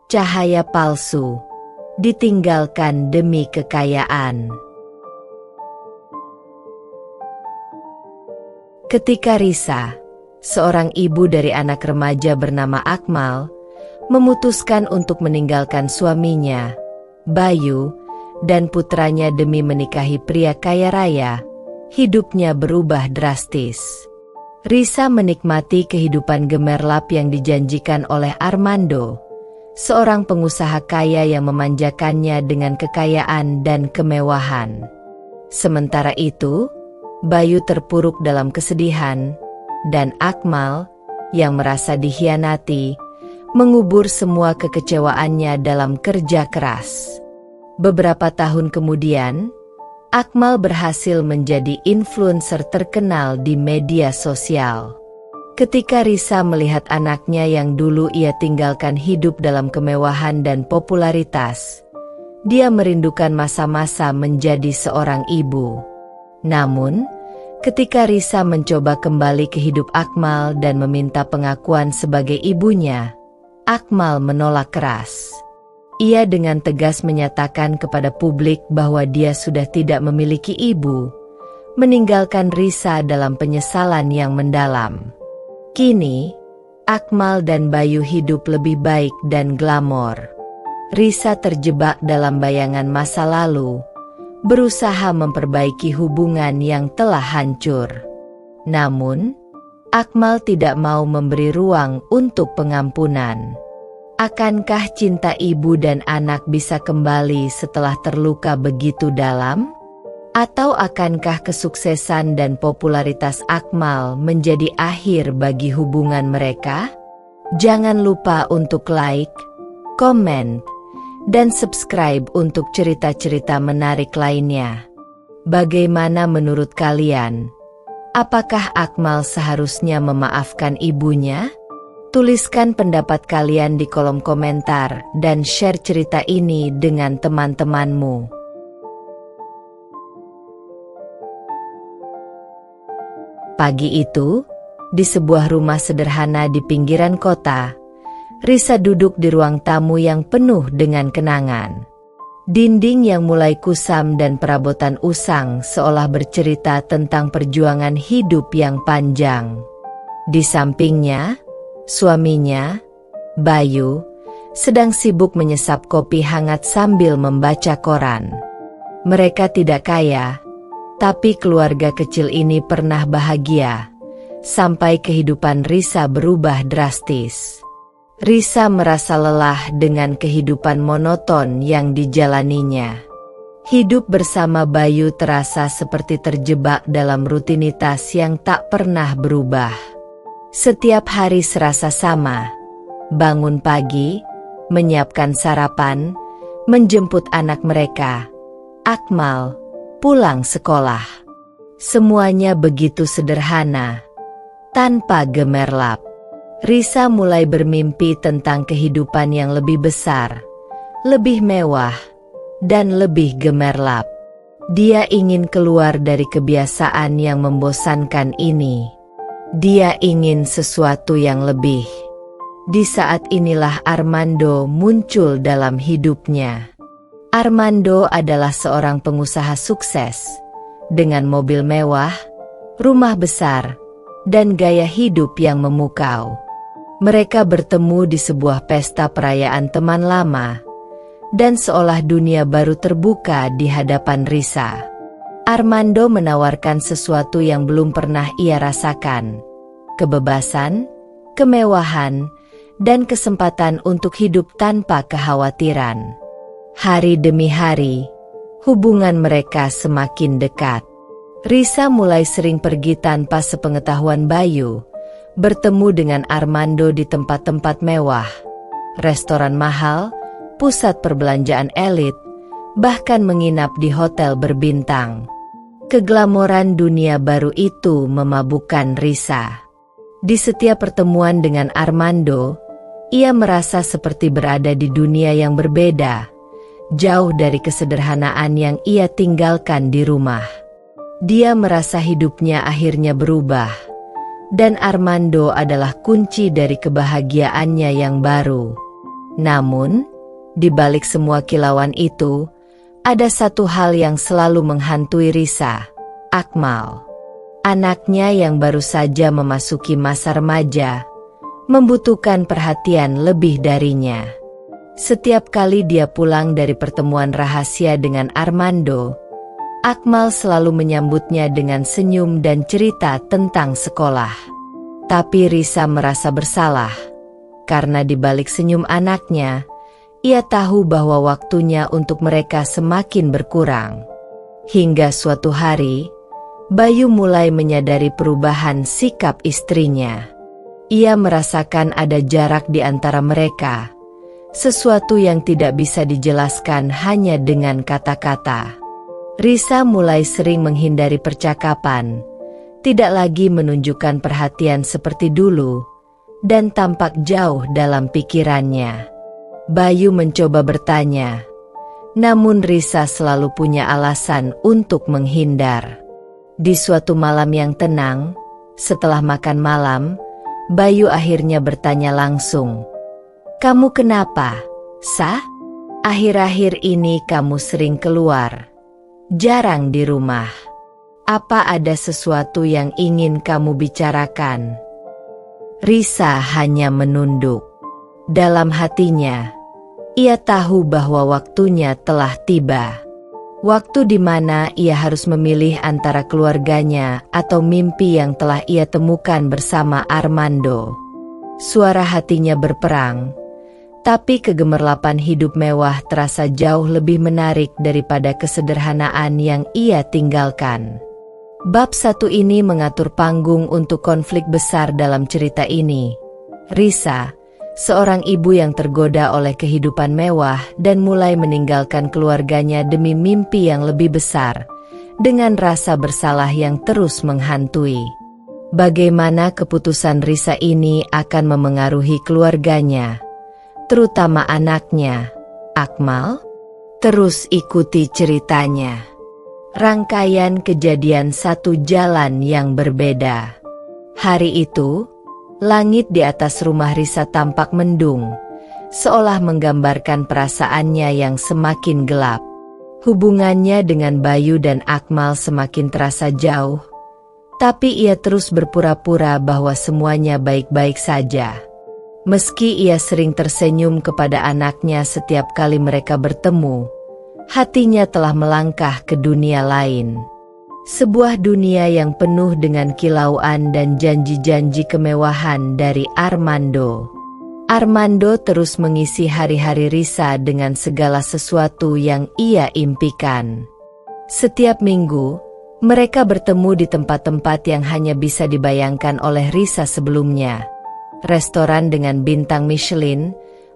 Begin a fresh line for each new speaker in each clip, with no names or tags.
cahaya palsu, ditinggalkan demi kekayaan. Ketika Risa, seorang ibu dari anak remaja bernama Akmal, memutuskan untuk meninggalkan suaminya, Bayu, dan putranya demi menikahi pria kaya raya, hidupnya berubah drastis. Risa menikmati kehidupan gemerlap yang dijanjikan oleh Armando, seorang pengusaha kaya yang memanjakannya dengan kekayaan dan kemewahan. Sementara itu, Bayu terpuruk dalam kesedihan, dan Akmal, yang merasa dikhianati, mengubur semua kekecewaannya dalam kerja keras. Beberapa tahun kemudian, Akmal berhasil menjadi influencer terkenal di media sosial. Ketika Risa melihat anaknya yang dulu ia tinggalkan hidup dalam kemewahan dan popularitas, dia merindukan masa-masa menjadi seorang ibu. Namun, ketika Risa mencoba kembali ke hidup Akmal dan meminta pengakuan sebagai ibunya, Akmal menolak keras. Ia dengan tegas menyatakan kepada publik bahwa dia sudah tidak memiliki ibu, meninggalkan Risa dalam penyesalan yang mendalam. Kini, Akmal dan Bayu hidup lebih baik dan glamor. Risa terjebak dalam bayangan masa lalu, berusaha memperbaiki hubungan yang telah hancur. Namun, Akmal tidak mau memberi ruang untuk pengampunan. Akankah cinta ibu dan anak bisa kembali setelah terluka begitu dalam? Atau akankah kesuksesan dan popularitas Akmal menjadi akhir bagi hubungan mereka? Jangan lupa untuk like, komen, dan subscribe untuk cerita-cerita menarik lainnya. Bagaimana menurut kalian? Apakah Akmal seharusnya memaafkan ibunya? Tuliskan pendapat kalian di kolom komentar dan share cerita ini dengan teman-temanmu. Pagi itu, di sebuah rumah sederhana di pinggiran kota, Risa duduk di ruang tamu yang penuh dengan kenangan. Dinding yang mulai kusam dan perabotan usang seolah bercerita tentang perjuangan hidup yang panjang. Di sampingnya, suaminya, Bayu, sedang sibuk menyesap kopi hangat sambil membaca koran. Mereka tidak kaya, tapi keluarga kecil ini pernah bahagia, sampai kehidupan Risa berubah drastis. Risa merasa lelah dengan kehidupan monoton yang dijalaninya. Hidup bersama Bayu terasa seperti terjebak dalam rutinitas yang tak pernah berubah. Setiap hari serasa sama. Bangun pagi, menyiapkan sarapan, menjemput anak mereka, Akmal, pulang sekolah. Semuanya begitu sederhana, tanpa gemerlap. Risa mulai bermimpi tentang kehidupan yang lebih besar, lebih mewah, dan lebih gemerlap. Dia ingin keluar dari kebiasaan yang membosankan ini. Dia ingin sesuatu yang lebih. Di saat inilah Armando muncul dalam hidupnya. Armando adalah seorang pengusaha sukses, dengan mobil mewah, rumah besar, dan gaya hidup yang memukau. Mereka bertemu di sebuah pesta perayaan teman lama, dan seolah dunia baru terbuka di hadapan Risa. Armando menawarkan sesuatu yang belum pernah ia rasakan: kebebasan, kemewahan, dan kesempatan untuk hidup tanpa kekhawatiran. Hari demi hari, hubungan mereka semakin dekat. Risa mulai sering pergi tanpa sepengetahuan Bayu, bertemu dengan Armando di tempat-tempat mewah, restoran mahal, pusat perbelanjaan elit, bahkan menginap di hotel berbintang. Keglamoran dunia baru itu memabukkan Risa. Di setiap pertemuan dengan Armando, ia merasa seperti berada di dunia yang berbeda, jauh dari kesederhanaan yang ia tinggalkan di rumah. Dia merasa hidupnya akhirnya berubah, dan Armando adalah kunci dari kebahagiaannya yang baru. Namun, di balik semua kilauan itu, ada satu hal yang selalu menghantui Risa, Akmal. Anaknya yang baru saja memasuki masa remaja, membutuhkan perhatian lebih darinya. Setiap kali dia pulang dari pertemuan rahasia dengan Armando, Akmal selalu menyambutnya dengan senyum dan cerita tentang sekolah. Tapi Risa merasa bersalah, karena di balik senyum anaknya, ia tahu bahwa waktunya untuk mereka semakin berkurang. Hingga suatu hari, Bayu mulai menyadari perubahan sikap istrinya. Ia merasakan ada jarak di antara mereka, sesuatu yang tidak bisa dijelaskan hanya dengan kata-kata. Risa mulai sering menghindari percakapan, tidak lagi menunjukkan perhatian seperti dulu, dan tampak jauh dalam pikirannya. Bayu mencoba bertanya, namun Risa selalu punya alasan untuk menghindar. Di suatu malam yang tenang, setelah makan malam, Bayu akhirnya bertanya langsung, "Kamu kenapa, Sa? Akhir-akhir ini kamu sering keluar, jarang di rumah. Apa ada sesuatu yang ingin kamu bicarakan?" Risa hanya menunduk. Dalam hatinya, ia tahu bahwa waktunya telah tiba. Waktu di mana ia harus memilih antara keluarganya atau mimpi yang telah ia temukan bersama Armando. Suara hatinya berperang, tapi kegemerlapan hidup mewah terasa jauh lebih menarik daripada kesederhanaan yang ia tinggalkan. Bab 1 ini mengatur panggung untuk konflik besar dalam cerita ini. Risa, seorang ibu yang tergoda oleh kehidupan mewah dan mulai meninggalkan keluarganya demi mimpi yang lebih besar, dengan rasa bersalah yang terus menghantui. Bagaimana keputusan Risa ini akan memengaruhi keluarganya, terutama anaknya, Akmal? Terus ikuti ceritanya. Rangkaian kejadian satu jalan yang berbeda. Hari itu, langit di atas rumah Risa tampak mendung, seolah menggambarkan perasaannya yang semakin gelap. Hubungannya dengan Bayu dan Akmal semakin terasa jauh, tapi ia terus berpura-pura bahwa semuanya baik-baik saja. Meski ia sering tersenyum kepada anaknya setiap kali mereka bertemu, hatinya telah melangkah ke dunia lain. Sebuah dunia yang penuh dengan kilauan dan janji-janji kemewahan dari Armando. Armando terus mengisi hari-hari Risa dengan segala sesuatu yang ia impikan. Setiap minggu, mereka bertemu di tempat-tempat yang hanya bisa dibayangkan oleh Risa sebelumnya. Restoran dengan bintang Michelin,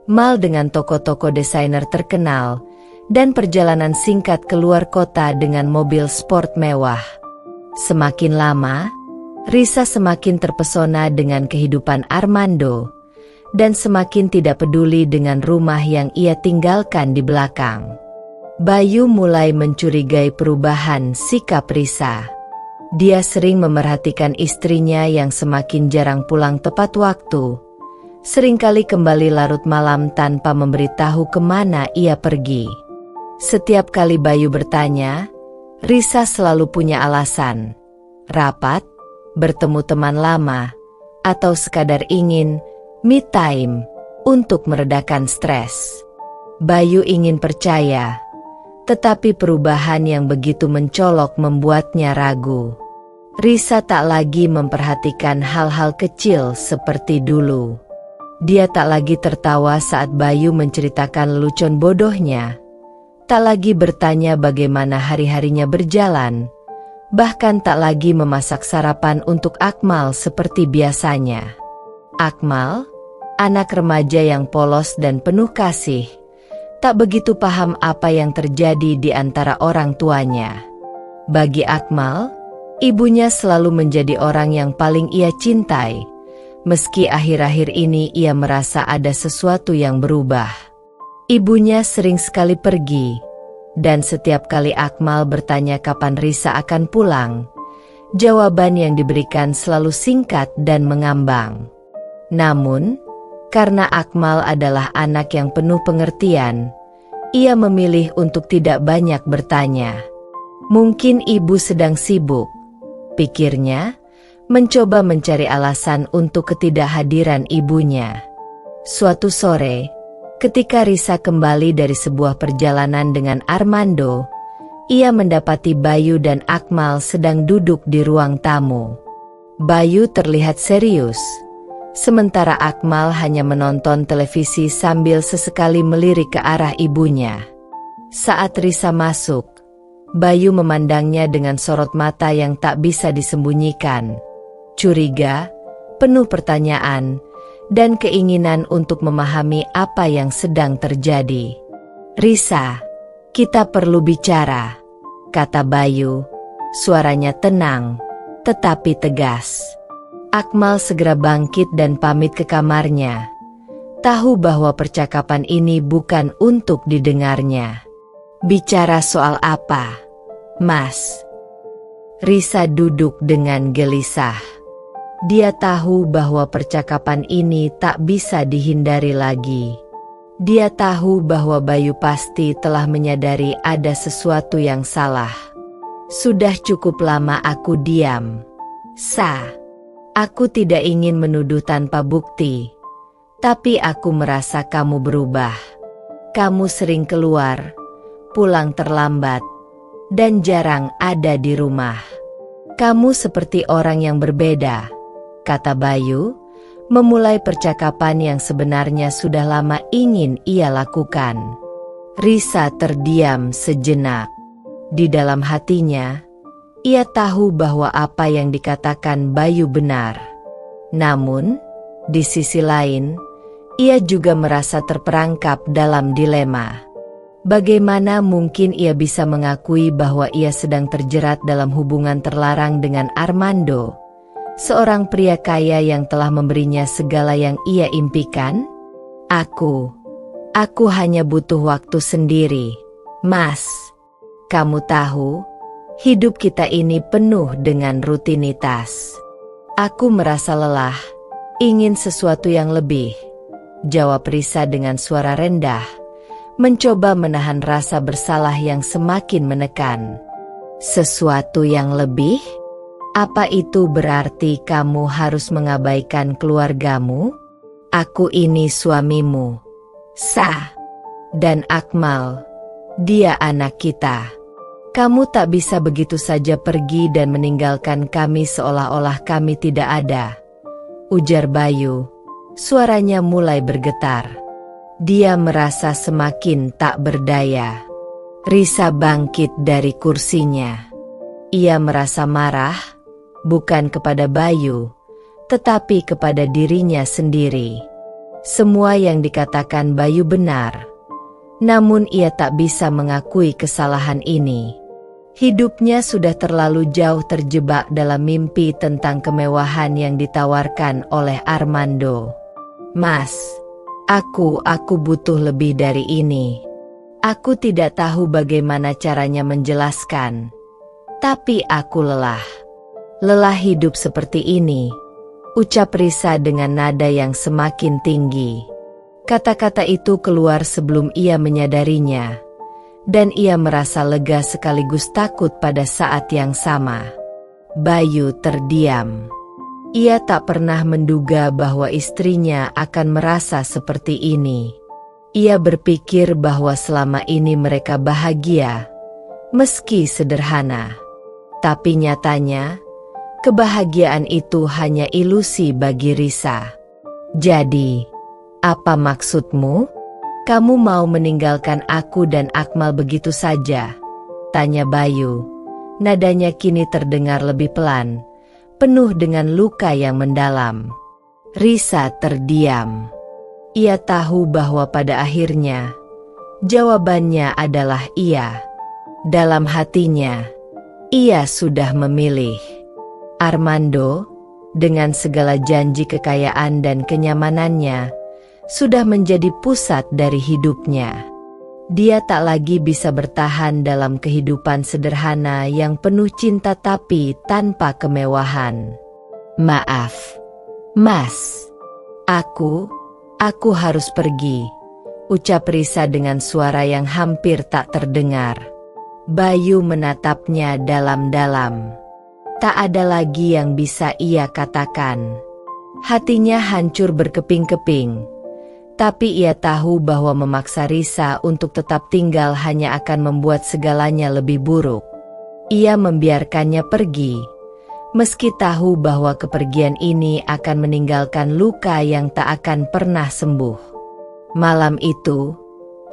mal dengan toko-toko desainer terkenal, dan perjalanan singkat keluar kota dengan mobil sport mewah. Semakin lama, Risa semakin terpesona dengan kehidupan Armando, dan semakin tidak peduli dengan rumah yang ia tinggalkan di belakang. Bayu mulai mencurigai perubahan sikap Risa. Dia sering memerhatikan istrinya yang semakin jarang pulang tepat waktu, seringkali kembali larut malam tanpa memberitahu kemana ia pergi. Setiap kali Bayu bertanya, Risa selalu punya alasan. Rapat, bertemu teman lama, atau sekadar ingin me time untuk meredakan stres. Bayu ingin percaya, tetapi perubahan yang begitu mencolok membuatnya ragu. Risa tak lagi memperhatikan hal-hal kecil seperti dulu. Dia tak lagi tertawa saat Bayu menceritakan lelucon bodohnya, tak lagi bertanya bagaimana hari-harinya berjalan, bahkan tak lagi memasak sarapan untuk Akmal seperti biasanya. Akmal, anak remaja yang polos dan penuh kasih, tak begitu paham apa yang terjadi di antara orang tuanya. Bagi Akmal, ibunya selalu menjadi orang yang paling ia cintai, meski akhir-akhir ini ia merasa ada sesuatu yang berubah. Ibunya sering sekali pergi, dan setiap kali Akmal bertanya kapan Risa akan pulang, jawaban yang diberikan selalu singkat dan mengambang. Namun, Karena Akmal adalah anak yang penuh pengertian, ia memilih untuk tidak banyak bertanya. Mungkin ibu sedang sibuk, pikirnya, mencoba mencari alasan untuk ketidakhadiran ibunya. Suatu sore, ketika Risa kembali dari sebuah perjalanan dengan Armando, ia mendapati Bayu dan Akmal sedang duduk di ruang tamu. Bayu terlihat serius, sementara Akmal hanya menonton televisi sambil sesekali melirik ke arah ibunya. Saat Risa masuk, Bayu memandangnya dengan sorot mata yang tak bisa disembunyikan. Curiga, penuh pertanyaan, dan keinginan untuk memahami apa yang sedang terjadi. "Risa, kita perlu bicara," kata Bayu. Suaranya tenang, tetapi tegas. Akmal segera bangkit dan pamit ke kamarnya, tahu bahwa percakapan ini bukan untuk didengarnya. "Bicara soal apa, Mas?" Risa duduk dengan gelisah. Dia tahu bahwa percakapan ini tak bisa dihindari lagi. Dia tahu bahwa Bayu pasti telah menyadari ada sesuatu yang salah. "Sudah cukup lama aku diam, Sa. Aku tidak ingin menuduh tanpa bukti, tapi aku merasa kamu berubah. Kamu sering keluar, pulang terlambat, dan jarang ada di rumah. Kamu seperti orang yang berbeda," kata Bayu, memulai percakapan yang sebenarnya sudah lama ingin ia lakukan. Risa terdiam sejenak. Di dalam hatinya, ia tahu bahwa apa yang dikatakan Bayu benar. Namun, di sisi lain, ia juga merasa terperangkap dalam dilema. Bagaimana mungkin ia bisa mengakui bahwa ia sedang terjerat dalam hubungan terlarang dengan Armando, seorang pria kaya yang telah memberinya segala yang ia impikan? Aku hanya butuh waktu sendiri, Mas. Kamu tahu, hidup kita ini penuh dengan rutinitas. Aku merasa lelah, ingin sesuatu yang lebih, jawab Risa dengan suara rendah, mencoba menahan rasa bersalah yang semakin menekan. Sesuatu yang lebih? Apa itu berarti kamu harus mengabaikan keluargamu? Aku ini suamimu, Sa. Dan Akmal, dia anak kita. Kamu tak bisa begitu saja pergi dan meninggalkan kami seolah-olah kami tidak ada, ujar Bayu. Suaranya mulai bergetar. Dia merasa semakin tak berdaya. Risa bangkit dari kursinya. Ia merasa marah, bukan kepada Bayu, tetapi kepada dirinya sendiri. Semua yang dikatakan Bayu benar, namun ia tak bisa mengakui kesalahan ini. Hidupnya sudah terlalu jauh terjebak dalam mimpi tentang kemewahan yang ditawarkan oleh Armando. Mas, aku butuh lebih dari ini. Aku tidak tahu bagaimana caranya menjelaskan, tapi aku lelah. Lelah hidup seperti ini, ucap Risa dengan nada yang semakin tinggi. Kata-kata itu keluar sebelum ia menyadarinya, dan ia merasa lega sekaligus takut pada saat yang sama. Bayu terdiam. Ia tak pernah menduga bahwa istrinya akan merasa seperti ini. Ia berpikir bahwa selama ini mereka bahagia, meski sederhana. Tapi nyatanya, kebahagiaan itu hanya ilusi bagi Risa. Jadi, apa maksudmu? Kamu mau meninggalkan aku dan Akmal begitu saja? Tanya Bayu. Nadanya kini terdengar lebih pelan, penuh dengan luka yang mendalam. Risa terdiam. Ia tahu bahwa pada akhirnya, jawabannya adalah iya. Dalam hatinya, ia sudah memilih. Armando, dengan segala janji kekayaan dan kenyamanannya, sudah menjadi pusat dari hidupnya. Dia tak lagi bisa bertahan dalam kehidupan sederhana yang penuh cinta tapi tanpa kemewahan. Maaf, Mas. Aku Aku harus pergi, ucap Risa dengan suara yang hampir tak terdengar. Bayu menatapnya dalam-dalam. Tak ada lagi yang bisa ia katakan. Hatinya hancur berkeping-keping. Tapi ia tahu bahwa memaksa Risa untuk tetap tinggal hanya akan membuat segalanya lebih buruk. Ia membiarkannya pergi, meski tahu bahwa kepergian ini akan meninggalkan luka yang tak akan pernah sembuh. Malam itu,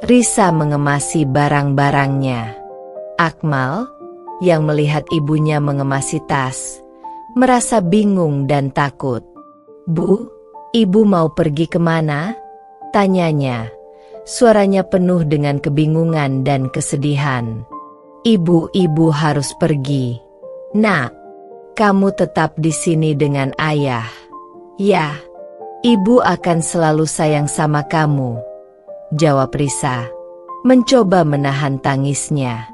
Risa mengemasi barang-barangnya. Akmal, yang melihat ibunya mengemasi tas, merasa bingung dan takut. "Bu, ibu mau pergi kemana?" tanyanya. Suaranya penuh dengan kebingungan dan kesedihan. Ibu harus pergi. "Nak, kamu tetap di sini dengan ayah." "Ya, ibu akan selalu sayang sama kamu," jawab Risa, mencoba menahan tangisnya.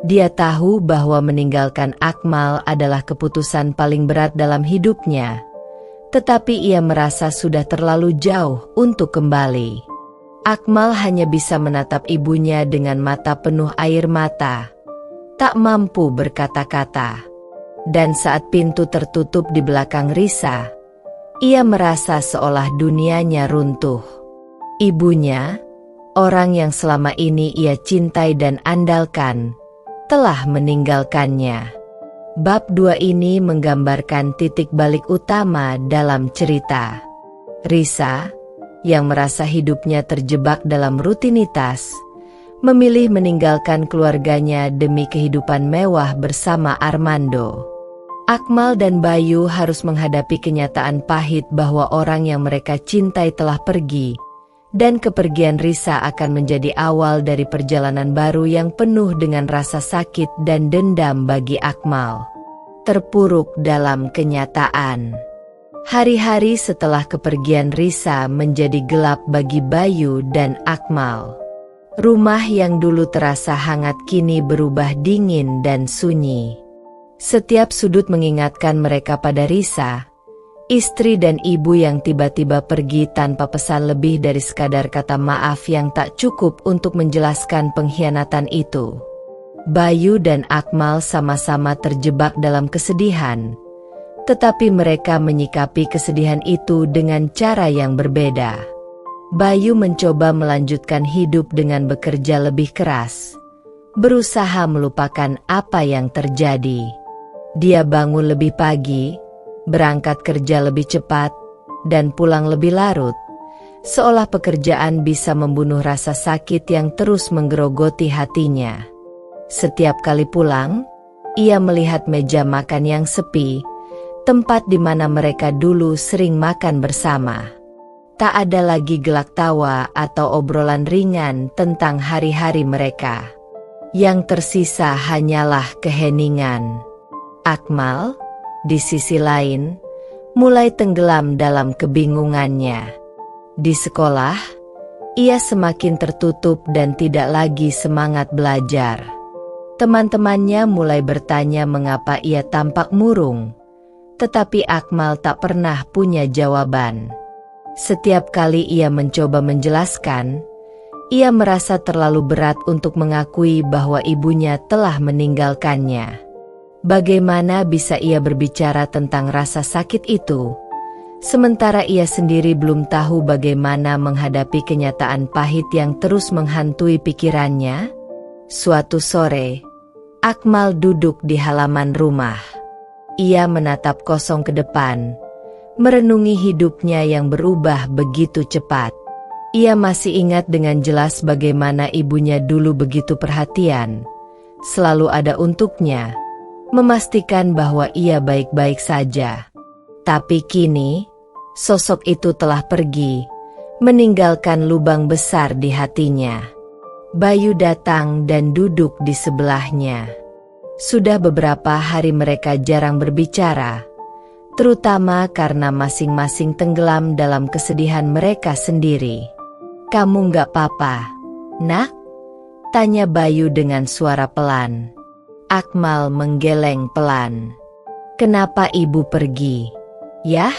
Dia tahu bahwa meninggalkan Akmal adalah keputusan paling berat dalam hidupnya. Tetapi ia merasa sudah terlalu jauh untuk kembali. Akmal hanya bisa menatap ibunya dengan mata penuh air mata, tak mampu berkata-kata. Dan saat pintu tertutup di belakang Risa, ia merasa seolah dunianya runtuh. Ibunya, orang yang selama ini ia cintai dan andalkan, telah meninggalkannya. Bab 2 ini menggambarkan titik balik utama dalam cerita. Risa, yang merasa hidupnya terjebak dalam rutinitas, memilih meninggalkan keluarganya demi kehidupan mewah bersama Armando. Akmal dan Bayu harus menghadapi kenyataan pahit bahwa orang yang mereka cintai telah pergi, dan kepergian Risa akan menjadi awal dari perjalanan baru yang penuh dengan rasa sakit dan dendam bagi Akmal. Terpuruk dalam kenyataan. Hari-hari setelah kepergian Risa menjadi gelap bagi Bayu dan Akmal. Rumah yang dulu terasa hangat kini berubah dingin dan sunyi. Setiap sudut mengingatkan mereka pada Risa, istri dan ibu yang tiba-tiba pergi tanpa pesan lebih dari sekadar kata maaf yang tak cukup untuk menjelaskan pengkhianatan itu. Bayu dan Akmal sama-sama terjebak dalam kesedihan, tetapi mereka menyikapi kesedihan itu dengan cara yang berbeda. Bayu mencoba melanjutkan hidup dengan bekerja lebih keras, berusaha melupakan apa yang terjadi. Dia bangun lebih pagi, berangkat kerja lebih cepat, dan pulang lebih larut, seolah pekerjaan bisa membunuh rasa sakit yang terus menggerogoti hatinya. Setiap kali pulang, ia melihat meja makan yang sepi, tempat di mana mereka dulu sering makan bersama. Tak ada lagi gelak tawa atau obrolan ringan tentang hari-hari mereka. Yang tersisa hanyalah keheningan. Akmal, di sisi lain, mulai tenggelam dalam kebingungannya. Di sekolah, ia semakin tertutup dan tidak lagi semangat belajar. Teman-temannya mulai bertanya mengapa ia tampak murung, tetapi Akmal tak pernah punya jawaban. Setiap kali ia mencoba menjelaskan, ia merasa terlalu berat untuk mengakui bahwa ibunya telah meninggalkannya. Bagaimana bisa ia berbicara tentang rasa sakit itu, sementara ia sendiri belum tahu bagaimana menghadapi kenyataan pahit yang terus menghantui pikirannya? Suatu sore, Akmal duduk di halaman rumah. Ia menatap kosong ke depan, merenungi hidupnya yang berubah begitu cepat. Ia masih ingat dengan jelas bagaimana ibunya dulu begitu perhatian, selalu ada untuknya, memastikan bahwa ia baik-baik saja. Tapi kini, sosok itu telah pergi, meninggalkan lubang besar di hatinya. Bayu datang dan duduk di sebelahnya. Sudah beberapa hari mereka jarang berbicara, terutama karena masing-masing tenggelam dalam kesedihan mereka sendiri. "Kamu nggak apa-apa, Nak?" tanya Bayu dengan suara pelan. Akmal menggeleng pelan. "Kenapa ibu pergi?" "Yah,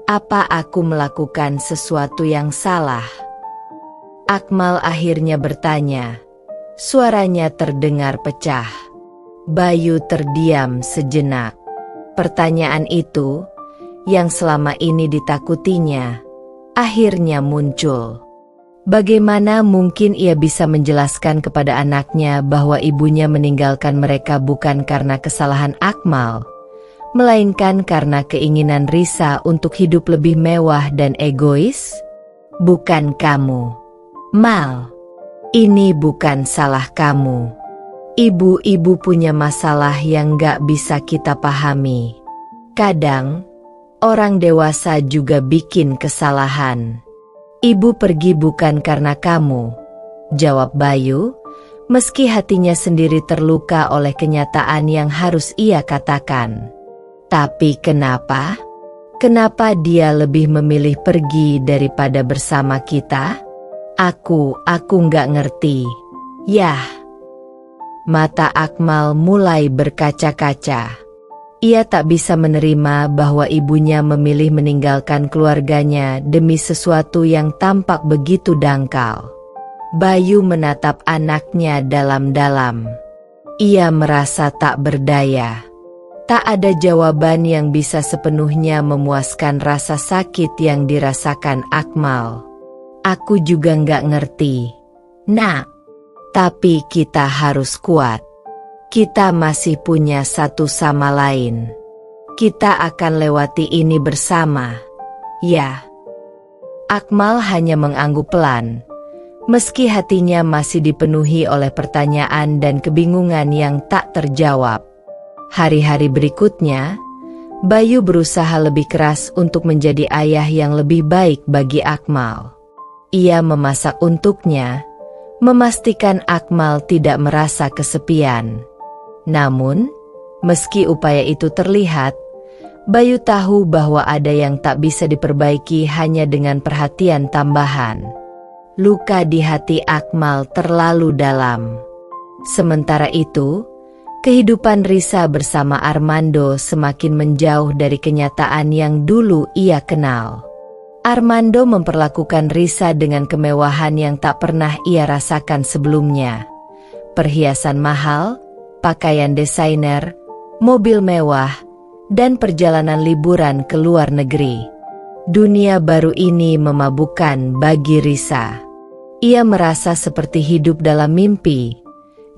Apa aku melakukan sesuatu yang salah? Akmal akhirnya bertanya. Suaranya terdengar pecah. Bayu terdiam sejenak. Pertanyaan itu, yang selama ini ditakutinya, akhirnya muncul. Bagaimana mungkin ia bisa menjelaskan kepada anaknya bahwa ibunya meninggalkan mereka bukan karena kesalahan Akmal, melainkan karena keinginan Risa untuk hidup lebih mewah dan egois? Bukan kamu, Mal. Ini bukan salah kamu. Ibu-ibu punya masalah yang gak bisa kita pahami. Kadang, orang dewasa juga bikin kesalahan. Ibu pergi bukan karena kamu, jawab Bayu, meski hatinya sendiri terluka oleh kenyataan yang harus ia katakan. Tapi kenapa? Kenapa dia lebih memilih pergi daripada bersama kita? Aku nggak ngerti. Yah. Mata Akmal mulai berkaca-kaca. Ia tak bisa menerima bahwa ibunya memilih meninggalkan keluarganya demi sesuatu yang tampak begitu dangkal. Bayu menatap anaknya dalam-dalam. Ia merasa tak berdaya. Tak ada jawaban yang bisa sepenuhnya memuaskan rasa sakit yang dirasakan Akmal. Aku juga nggak ngerti, Nak. Tapi kita harus kuat. Kita masih punya satu sama lain. Kita akan lewati ini bersama. Ya. Akmal hanya mengangguk pelan, meski hatinya masih dipenuhi oleh pertanyaan dan kebingungan yang tak terjawab. Hari-hari berikutnya, Bayu berusaha lebih keras untuk menjadi ayah yang lebih baik bagi Akmal. Ia memasak untuknya, memastikan Akmal tidak merasa kesepian. Namun, meski upaya itu terlihat, Bayu tahu bahwa ada yang tak bisa diperbaiki hanya dengan perhatian tambahan. Luka di hati Akmal terlalu dalam. Sementara itu, kehidupan Risa bersama Armando semakin menjauh dari kenyataan yang dulu ia kenal. Armando memperlakukan Risa dengan kemewahan yang tak pernah ia rasakan sebelumnya. Perhiasan mahal, pakaian desainer, mobil mewah, dan perjalanan liburan ke luar negeri. Dunia baru ini memabukkan bagi Risa. Ia merasa seperti hidup dalam mimpi,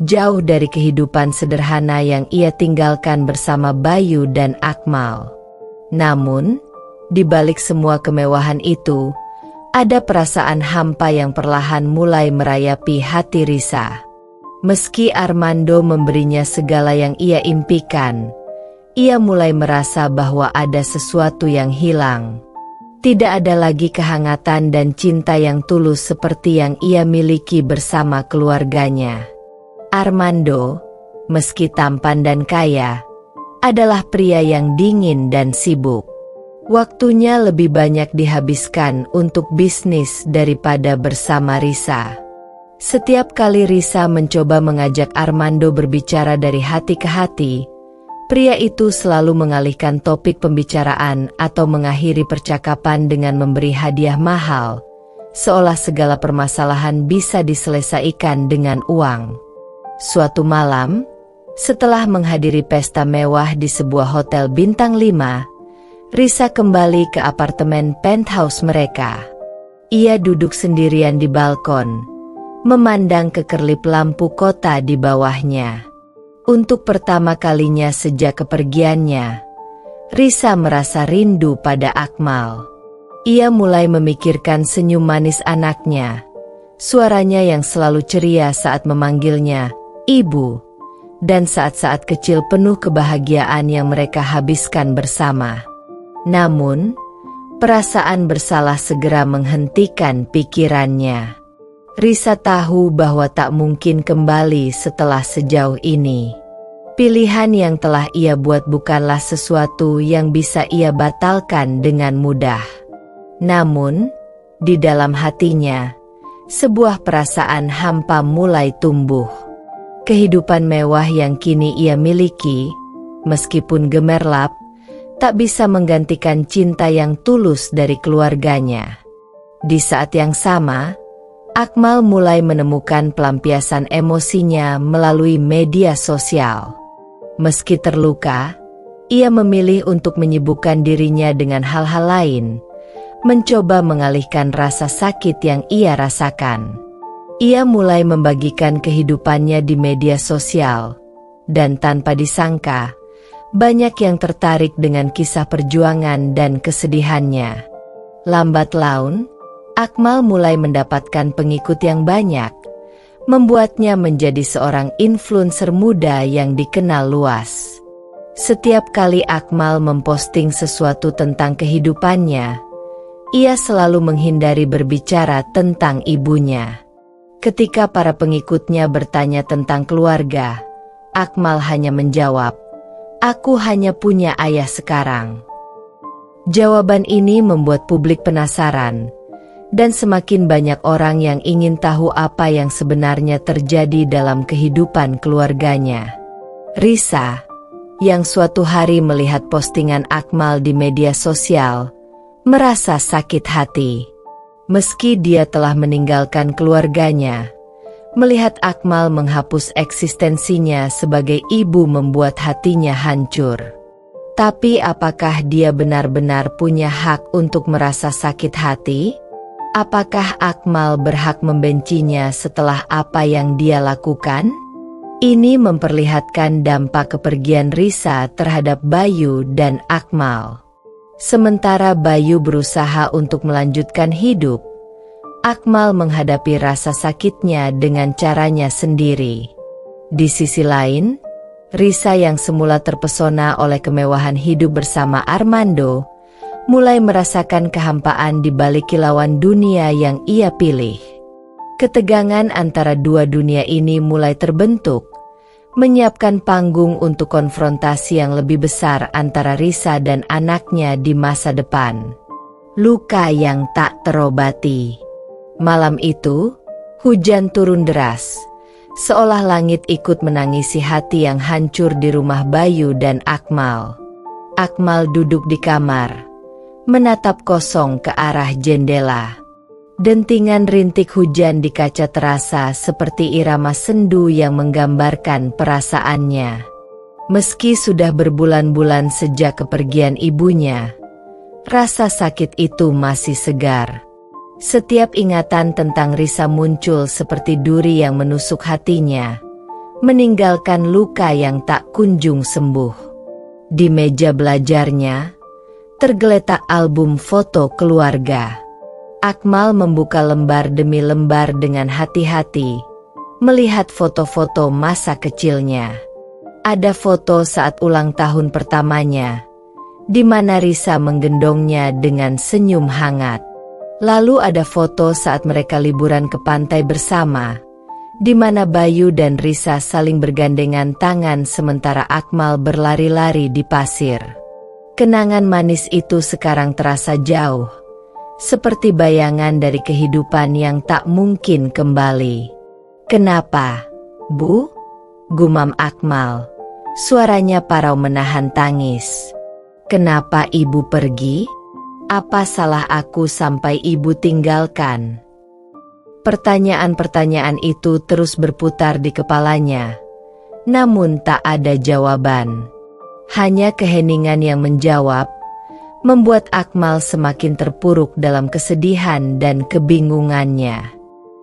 jauh dari kehidupan sederhana yang ia tinggalkan bersama Bayu dan Akmal. Namun, di balik semua kemewahan itu, ada perasaan hampa yang perlahan mulai merayapi hati Risa. Meski Armando memberinya segala yang ia impikan, ia mulai merasa bahwa ada sesuatu yang hilang. Tidak ada lagi kehangatan dan cinta yang tulus seperti yang ia miliki bersama keluarganya. Armando, meski tampan dan kaya, adalah pria yang dingin dan sibuk. Waktunya lebih banyak dihabiskan untuk bisnis daripada bersama Risa. Setiap kali Risa mencoba mengajak Armando berbicara dari hati ke hati, pria itu selalu mengalihkan topik pembicaraan atau mengakhiri percakapan dengan memberi hadiah mahal, seolah segala permasalahan bisa diselesaikan dengan uang. Suatu malam, setelah menghadiri pesta mewah di sebuah hotel bintang 5, Risa kembali ke apartemen penthouse mereka. Ia duduk sendirian di balkon, memandang kekerlip lampu kota di bawahnya. Untuk pertama kalinya sejak kepergiannya, Risa merasa rindu pada Akmal. Ia mulai memikirkan senyum manis anaknya, suaranya yang selalu ceria saat memanggilnya, Ibu, dan saat-saat kecil penuh kebahagiaan yang mereka habiskan bersama. Namun, perasaan bersalah segera menghentikan pikirannya. Risa tahu bahwa tak mungkin kembali setelah sejauh ini. Pilihan yang telah ia buat bukanlah sesuatu yang bisa ia batalkan dengan mudah. Namun, di dalam hatinya, sebuah perasaan hampa mulai tumbuh. Kehidupan mewah yang kini ia miliki, meskipun gemerlap, tak bisa menggantikan cinta yang tulus dari keluarganya. Di saat yang sama, Akmal mulai menemukan pelampiasan emosinya melalui media sosial. Meski terluka, ia memilih untuk menyibukkan dirinya dengan hal-hal lain, mencoba mengalihkan rasa sakit yang ia rasakan. Ia mulai membagikan kehidupannya di media sosial, dan tanpa disangka, banyak yang tertarik dengan kisah perjuangan dan kesedihannya. Lambat laun, Akmal mulai mendapatkan pengikut yang banyak, membuatnya menjadi seorang influencer muda yang dikenal luas. Setiap kali Akmal memposting sesuatu tentang kehidupannya, ia selalu menghindari berbicara tentang ibunya. Ketika para pengikutnya bertanya tentang keluarga, Akmal hanya menjawab, "Aku hanya punya ayah sekarang." Jawaban ini membuat publik penasaran, dan semakin banyak orang yang ingin tahu apa yang sebenarnya terjadi dalam kehidupan keluarganya. Risa, yang suatu hari melihat postingan Akmal di media sosial, merasa sakit hati. Meski dia telah meninggalkan keluarganya, melihat Akmal menghapus eksistensinya sebagai ibu membuat hatinya hancur. Tapi apakah dia benar-benar punya hak untuk merasa sakit hati? Apakah Akmal berhak membencinya setelah apa yang dia lakukan? Ini memperlihatkan dampak kepergian Risa terhadap Bayu dan Akmal. Sementara Bayu berusaha untuk melanjutkan hidup, Akmal menghadapi rasa sakitnya dengan caranya sendiri. Di sisi lain, Risa yang semula terpesona oleh kemewahan hidup bersama Armando, mulai merasakan kehampaan di balik kilauan dunia yang ia pilih. Ketegangan antara dua dunia ini mulai terbentuk, menyiapkan panggung untuk konfrontasi yang lebih besar antara Risa dan anaknya di masa depan. Luka yang tak terobati. Malam itu, hujan turun deras, seolah langit ikut menangisi hati yang hancur di rumah Bayu dan Akmal. Akmal duduk di kamar, menatap kosong ke arah jendela. Dentingan rintik hujan di kaca terasa seperti irama sendu yang menggambarkan perasaannya. Meski sudah berbulan-bulan sejak kepergian ibunya, rasa sakit itu masih segar. Setiap ingatan tentang Risa muncul seperti duri yang menusuk hatinya, meninggalkan luka yang tak kunjung sembuh. Di meja belajarnya, tergeletak album foto keluarga. Akmal membuka lembar demi lembar dengan hati-hati, melihat foto-foto masa kecilnya. Ada foto saat ulang tahun pertamanya, di mana Risa menggendongnya dengan senyum hangat. Lalu ada foto saat mereka liburan ke pantai bersama, di mana Bayu dan Risa saling bergandengan tangan sementara Akmal berlari-lari di pasir. Kenangan manis itu sekarang terasa jauh, seperti bayangan dari kehidupan yang tak mungkin kembali. "Kenapa, Bu?" gumam Akmal. Suaranya parau menahan tangis. "Kenapa Ibu pergi? Apa salah aku sampai Ibu tinggalkan?" Pertanyaan-pertanyaan itu terus berputar di kepalanya, namun tak ada jawaban. Hanya keheningan yang menjawab, membuat Akmal semakin terpuruk dalam kesedihan dan kebingungannya.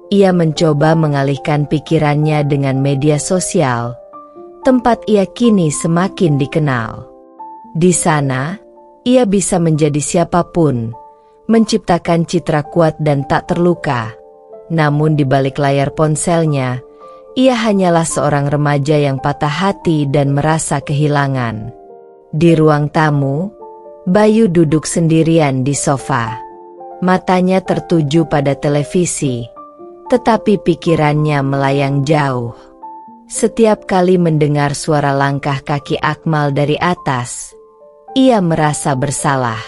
Ia mencoba mengalihkan pikirannya dengan media sosial, tempat ia kini semakin dikenal. Di sana, ia bisa menjadi siapapun, menciptakan citra kuat dan tak terluka. Namun di balik layar ponselnya, ia hanyalah seorang remaja yang patah hati dan merasa kehilangan. Di ruang tamu, Bayu duduk sendirian di sofa. Matanya tertuju pada televisi, tetapi pikirannya melayang jauh. Setiap kali mendengar suara langkah kaki Akmal dari atas, ia merasa bersalah.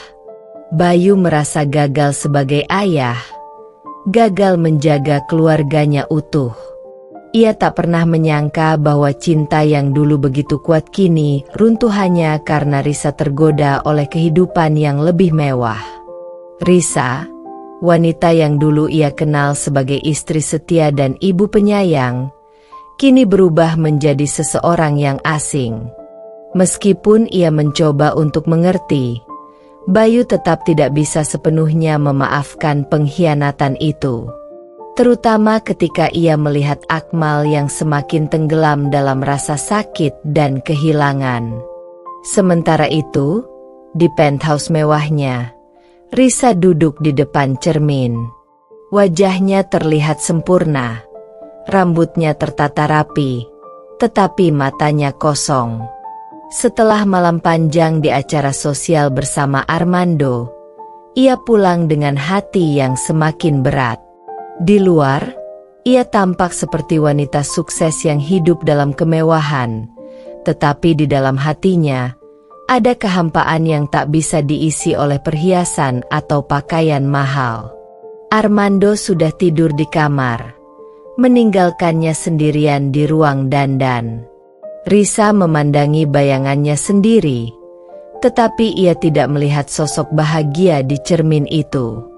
Bayu merasa gagal sebagai ayah, gagal menjaga keluarganya utuh. Ia tak pernah menyangka bahwa cinta yang dulu begitu kuat kini runtuh hanya karena Risa tergoda oleh kehidupan yang lebih mewah. Risa, wanita yang dulu ia kenal sebagai istri setia dan ibu penyayang, kini berubah menjadi seseorang yang asing. Meskipun ia mencoba untuk mengerti, Bayu tetap tidak bisa sepenuhnya memaafkan pengkhianatan itu. Terutama ketika ia melihat Akmal yang semakin tenggelam dalam rasa sakit dan kehilangan. Sementara itu, di penthouse mewahnya, Risa duduk di depan cermin. Wajahnya terlihat sempurna, rambutnya tertata rapi, tetapi matanya kosong. Setelah malam panjang di acara sosial bersama Armando, ia pulang dengan hati yang semakin berat. Di luar, ia tampak seperti wanita sukses yang hidup dalam kemewahan, tetapi di dalam hatinya, ada kehampaan yang tak bisa diisi oleh perhiasan atau pakaian mahal. Armando sudah tidur di kamar, meninggalkannya sendirian di ruang dandan. Risa memandangi bayangannya sendiri, tetapi ia tidak melihat sosok bahagia di cermin itu.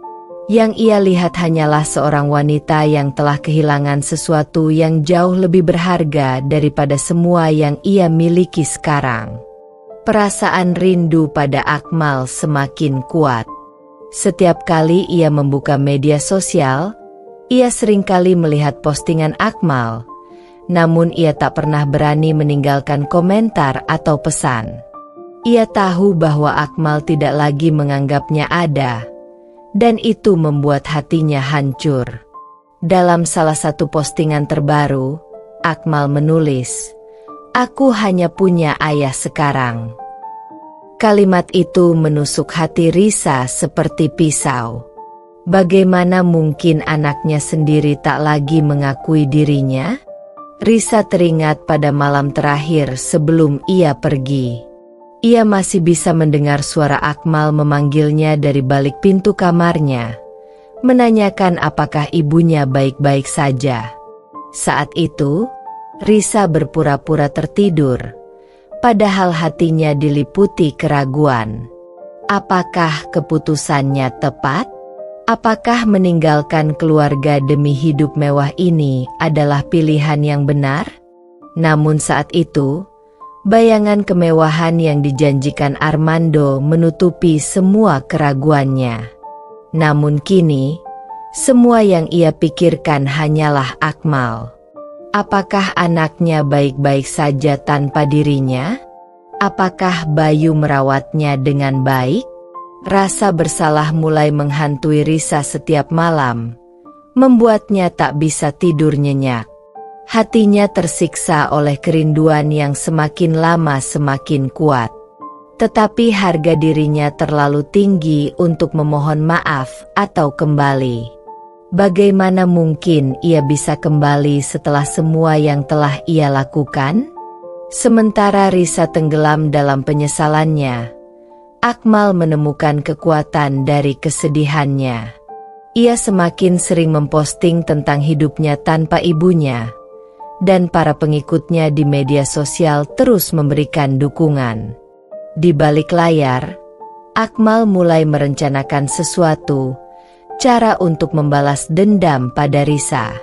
Yang ia lihat hanyalah seorang wanita yang telah kehilangan sesuatu yang jauh lebih berharga daripada semua yang ia miliki sekarang. Perasaan rindu pada Akmal semakin kuat. Setiap kali ia membuka media sosial, ia seringkali melihat postingan Akmal, namun ia tak pernah berani meninggalkan komentar atau pesan. Ia tahu bahwa Akmal tidak lagi menganggapnya ada, dan itu membuat hatinya hancur. Dalam salah satu postingan terbaru, Akmal menulis, "Aku hanya punya ayah sekarang." Kalimat itu menusuk hati Risa seperti pisau. Bagaimana mungkin anaknya sendiri tak lagi mengakui dirinya? Risa teringat pada malam terakhir sebelum ia pergi. Ia masih bisa mendengar suara Akmal memanggilnya dari balik pintu kamarnya, menanyakan apakah ibunya baik-baik saja. Saat itu, Risa berpura-pura tertidur, padahal hatinya diliputi keraguan. Apakah keputusannya tepat? Apakah meninggalkan keluarga demi hidup mewah ini adalah pilihan yang benar? Namun saat itu, bayangan kemewahan yang dijanjikan Armando menutupi semua keraguannya. Namun kini, semua yang ia pikirkan hanyalah Akmal. Apakah anaknya baik-baik saja tanpa dirinya? Apakah Bayu merawatnya dengan baik? Rasa bersalah mulai menghantui Risa setiap malam, membuatnya tak bisa tidur nyenyak. Hatinya tersiksa oleh kerinduan yang semakin lama semakin kuat. Tetapi harga dirinya terlalu tinggi untuk memohon maaf atau kembali. Bagaimana mungkin ia bisa kembali setelah semua yang telah ia lakukan? Sementara Risa tenggelam dalam penyesalannya, Akmal menemukan kekuatan dari kesedihannya. Ia semakin sering memposting tentang hidupnya tanpa ibunya, dan para pengikutnya di media sosial terus memberikan dukungan. Di balik layar, Akmal mulai merencanakan sesuatu, cara untuk membalas dendam pada Risa.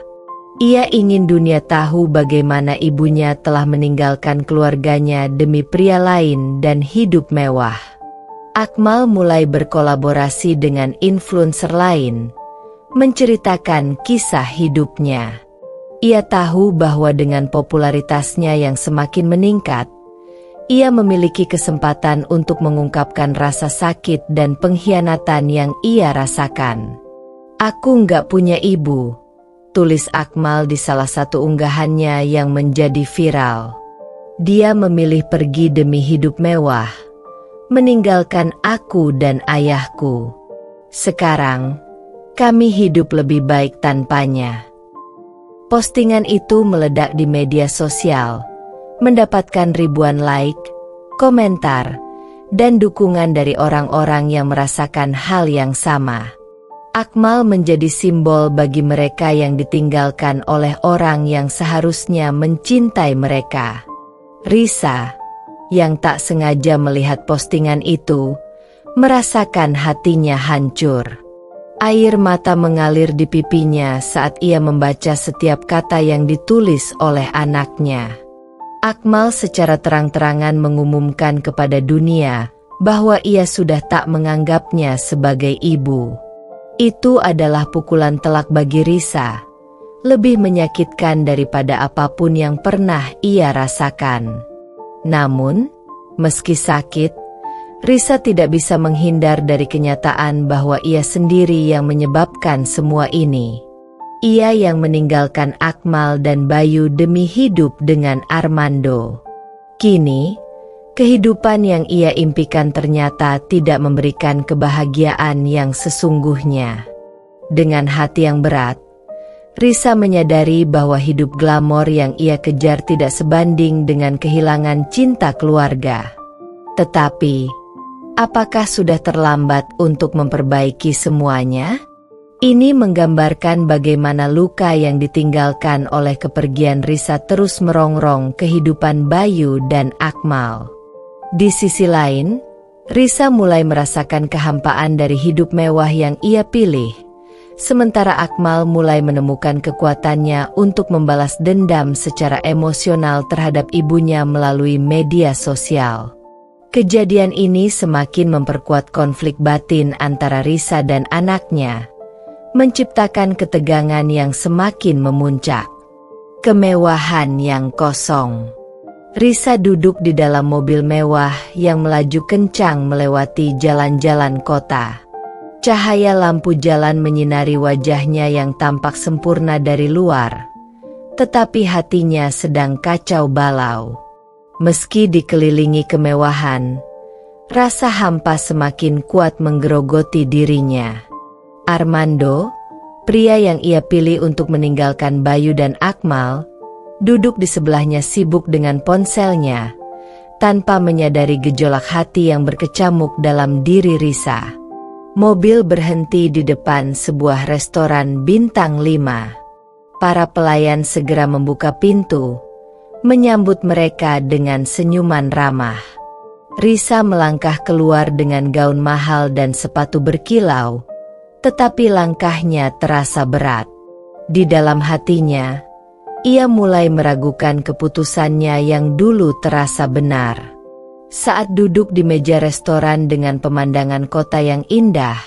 Ia ingin dunia tahu bagaimana ibunya telah meninggalkan keluarganya demi pria lain dan hidup mewah. Akmal mulai berkolaborasi dengan influencer lain, menceritakan kisah hidupnya. Ia tahu bahwa dengan popularitasnya yang semakin meningkat, ia memiliki kesempatan untuk mengungkapkan rasa sakit dan pengkhianatan yang ia rasakan. "Aku nggak punya ibu," tulis Akmal di salah satu unggahannya yang menjadi viral. Dia memilih pergi demi hidup mewah, meninggalkan aku dan ayahku. Sekarang, kami hidup lebih baik tanpanya. Postingan itu meledak di media sosial, mendapatkan ribuan like, komentar, dan dukungan dari orang-orang yang merasakan hal yang sama. Akmal menjadi simbol bagi mereka yang ditinggalkan oleh orang yang seharusnya mencintai mereka. Risa, yang tak sengaja melihat postingan itu, merasakan hatinya hancur. Air mata mengalir di pipinya saat ia membaca setiap kata yang ditulis oleh anaknya. Akmal secara terang-terangan mengumumkan kepada dunia bahwa ia sudah tak menganggapnya sebagai ibu. Itu adalah pukulan telak bagi Risa, lebih menyakitkan daripada apapun yang pernah ia rasakan. Namun, meski sakit, Risa tidak bisa menghindar dari kenyataan bahwa ia sendiri yang menyebabkan semua ini. Ia yang meninggalkan Akmal dan Bayu demi hidup dengan Armando. Kini, kehidupan yang ia impikan ternyata tidak memberikan kebahagiaan yang sesungguhnya. Dengan hati yang berat, Risa menyadari bahwa hidup glamor yang ia kejar tidak sebanding dengan kehilangan cinta keluarga. Tetapi, apakah sudah terlambat untuk memperbaiki semuanya? Ini menggambarkan bagaimana luka yang ditinggalkan oleh kepergian Risa terus merongrong kehidupan Bayu dan Akmal. Di sisi lain, Risa mulai merasakan kehampaan dari hidup mewah yang ia pilih, sementara Akmal mulai menemukan kekuatannya untuk membalas dendam secara emosional terhadap ibunya melalui media sosial. Kejadian ini semakin memperkuat konflik batin antara Risa dan anaknya, menciptakan ketegangan yang semakin memuncak. Kemewahan yang kosong. Risa duduk di dalam mobil mewah yang melaju kencang melewati jalan-jalan kota. Cahaya lampu jalan menyinari wajahnya yang tampak sempurna dari luar, tetapi hatinya sedang kacau balau. Meski dikelilingi kemewahan, rasa hampa semakin kuat menggerogoti dirinya. Armando, pria yang ia pilih untuk meninggalkan Bayu dan Akmal, duduk di sebelahnya sibuk dengan ponselnya, tanpa menyadari gejolak hati yang berkecamuk dalam diri Risa. Mobil berhenti di depan sebuah restoran bintang 5. Para pelayan segera membuka pintu, menyambut mereka dengan senyuman ramah. Risa melangkah keluar dengan gaun mahal dan sepatu berkilau, tetapi langkahnya terasa berat. Di dalam hatinya, ia mulai meragukan keputusannya yang dulu terasa benar. Saat duduk di meja restoran dengan pemandangan kota yang indah,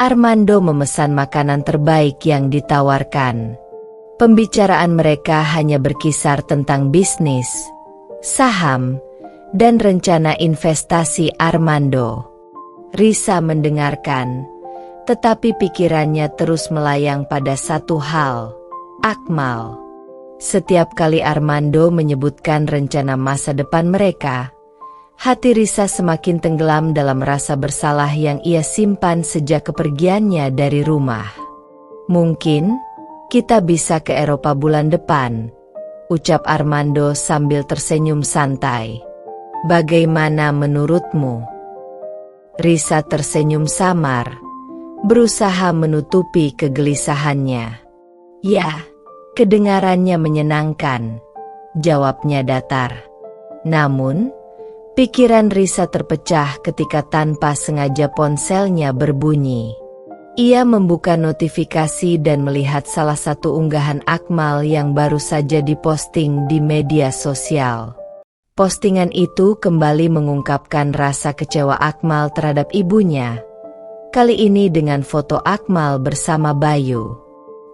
Armando memesan makanan terbaik yang ditawarkan. Pembicaraan mereka hanya berkisar tentang bisnis, saham, dan rencana investasi Armando. Risa mendengarkan, tetapi pikirannya terus melayang pada satu hal, Akmal. Setiap kali Armando menyebutkan rencana masa depan mereka, hati Risa semakin tenggelam dalam rasa bersalah yang ia simpan sejak kepergiannya dari rumah. Mungkin kita bisa ke Eropa bulan depan, ucap Armando sambil tersenyum santai. Bagaimana menurutmu? Risa tersenyum samar, berusaha menutupi kegelisahannya. Ya, kedengarannya menyenangkan, jawabnya datar. Namun, pikiran Risa terpecah ketika tanpa sengaja ponselnya berbunyi. Ia membuka notifikasi dan melihat salah satu unggahan Akmal yang baru saja diposting di media sosial. Postingan itu kembali mengungkapkan rasa kecewa Akmal terhadap ibunya, kali ini dengan foto Akmal bersama Bayu.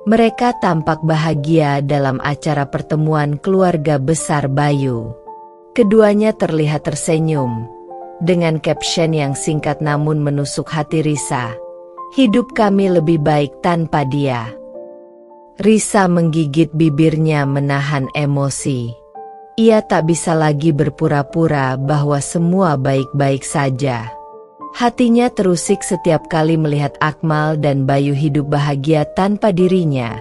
Mereka tampak bahagia dalam acara pertemuan keluarga besar Bayu. Keduanya terlihat tersenyum, dengan caption yang singkat namun menusuk hati Risa. Hidup kami lebih baik tanpa dia. Risa menggigit bibirnya menahan emosi. Ia tak bisa lagi berpura-pura bahwa semua baik-baik saja. Hatinya terusik setiap kali melihat Akmal dan Bayu hidup bahagia tanpa dirinya.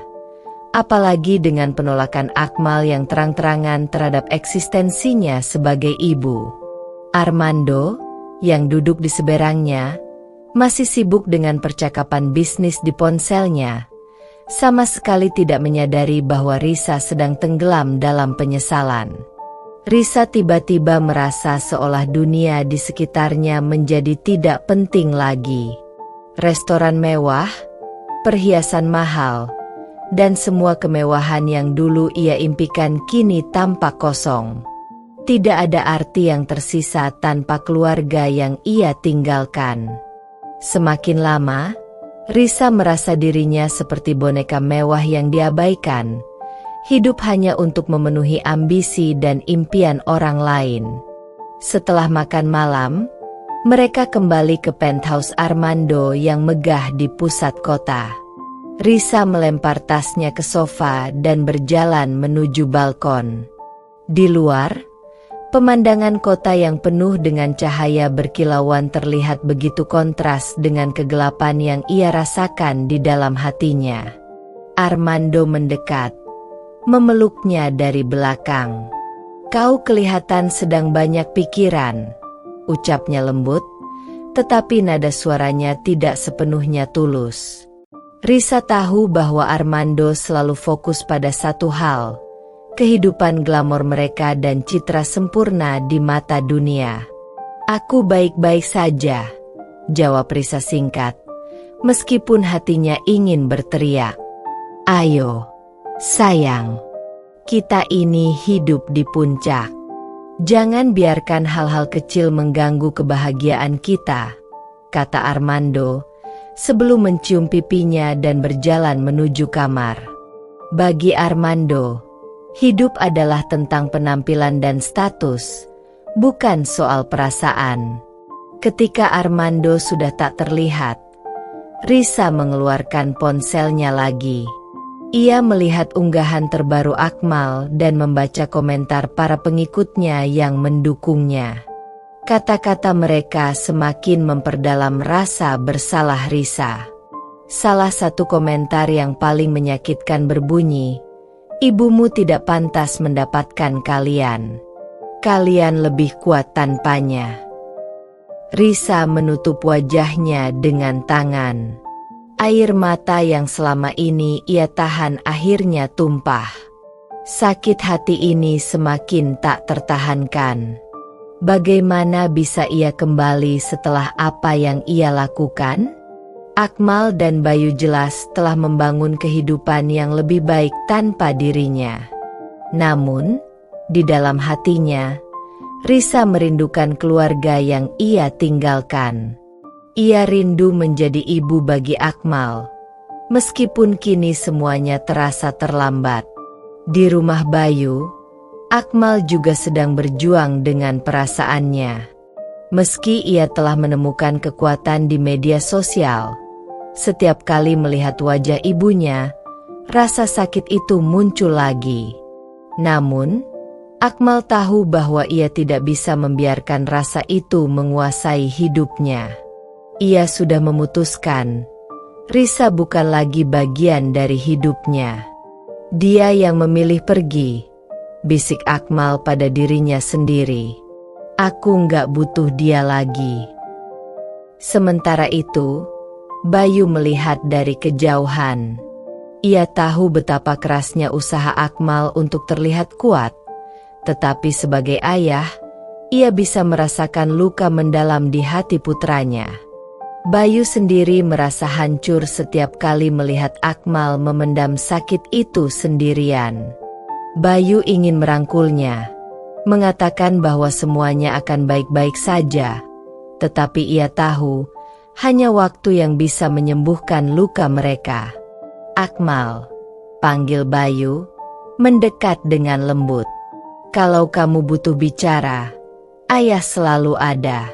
Apalagi dengan penolakan Akmal yang terang-terangan terhadap eksistensinya sebagai ibu. Armando, yang duduk di seberangnya, Masih sibuk dengan percakapan bisnis di ponselnya, sama sekali tidak menyadari bahwa Risa sedang tenggelam dalam penyesalan. Risa tiba-tiba merasa seolah dunia di sekitarnya menjadi tidak penting lagi. Restoran mewah, perhiasan mahal, dan semua kemewahan yang dulu ia impikan kini tampak kosong. Tidak ada arti yang tersisa tanpa keluarga yang ia tinggalkan. Semakin lama, Risa merasa dirinya seperti boneka mewah yang diabaikan, hidup hanya untuk memenuhi ambisi dan impian orang lain. Setelah makan malam, mereka kembali ke penthouse Armando yang megah di pusat kota. Risa melempar tasnya ke sofa dan berjalan menuju balkon. Di luar, pemandangan kota yang penuh dengan cahaya berkilauan terlihat begitu kontras dengan kegelapan yang ia rasakan di dalam hatinya. Armando mendekat, memeluknya dari belakang. "Kau kelihatan sedang banyak pikiran," ucapnya lembut, tetapi nada suaranya tidak sepenuhnya tulus. Risa tahu bahwa Armando selalu fokus pada satu hal, kehidupan glamor mereka dan citra sempurna di mata dunia. "Aku baik-baik saja," jawab Risa singkat, meskipun hatinya ingin berteriak. "Ayo, sayang, kita ini hidup di puncak. Jangan biarkan hal-hal kecil mengganggu kebahagiaan kita," kata Armando, sebelum mencium pipinya dan berjalan menuju kamar. Bagi Armando, hidup adalah tentang penampilan dan status, bukan soal perasaan. Ketika Armando sudah tak terlihat, Risa mengeluarkan ponselnya lagi. Ia melihat unggahan terbaru Akmal dan membaca komentar para pengikutnya yang mendukungnya. Kata-kata mereka semakin memperdalam rasa bersalah Risa. Salah satu komentar yang paling menyakitkan berbunyi, "Ibumu tidak pantas mendapatkan kalian. Kalian lebih kuat tanpanya." Risa menutup wajahnya dengan tangan. Air mata yang selama ini ia tahan akhirnya tumpah. Sakit hati ini semakin tak tertahankan. Bagaimana bisa ia kembali setelah apa yang ia lakukan? Akmal dan Bayu jelas telah membangun kehidupan yang lebih baik tanpa dirinya. Namun, di dalam hatinya, Risa merindukan keluarga yang ia tinggalkan. Ia rindu menjadi ibu bagi Akmal, meskipun kini semuanya terasa terlambat. Di rumah Bayu, Akmal juga sedang berjuang dengan perasaannya. Meski ia telah menemukan kekuatan di media sosial, setiap kali melihat wajah ibunya, rasa sakit itu muncul lagi. Namun, Akmal tahu bahwa ia tidak bisa membiarkan rasa itu menguasai hidupnya. Ia sudah memutuskan, Risa bukan lagi bagian dari hidupnya. Dia yang memilih pergi, bisik Akmal pada dirinya sendiri. "Aku nggak butuh dia lagi." Sementara itu, Bayu melihat dari kejauhan. Ia tahu betapa kerasnya usaha Akmal untuk terlihat kuat, tetapi sebagai ayah, ia bisa merasakan luka mendalam di hati putranya. Bayu sendiri merasa hancur setiap kali melihat Akmal memendam sakit itu sendirian. Bayu ingin merangkulnya, mengatakan bahwa semuanya akan baik-baik saja, tetapi ia tahu hanya waktu yang bisa menyembuhkan luka mereka. "Akmal," panggil Bayu, mendekat dengan lembut. "Kalau kamu butuh bicara, ayah selalu ada."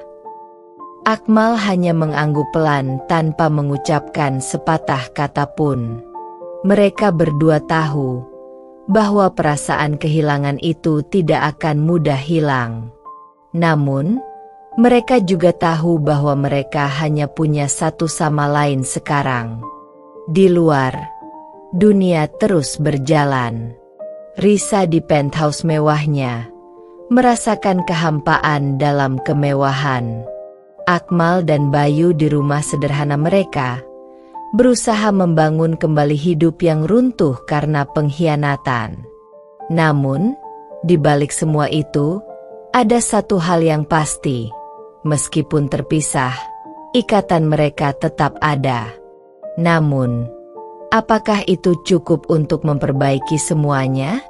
Akmal hanya mengangguk pelan tanpa mengucapkan sepatah kata pun. Mereka berdua tahu bahwa perasaan kehilangan itu tidak akan mudah hilang. Namun, mereka juga tahu bahwa mereka hanya punya satu sama lain sekarang. Di luar, dunia terus berjalan. Risa di penthouse mewahnya, merasakan kehampaan dalam kemewahan. Akmal dan Bayu di rumah sederhana mereka berusaha membangun kembali hidup yang runtuh karena pengkhianatan. Namun, di balik semua itu, ada satu hal yang pasti. Meskipun terpisah, ikatan mereka tetap ada. Namun, apakah itu cukup untuk memperbaiki semuanya?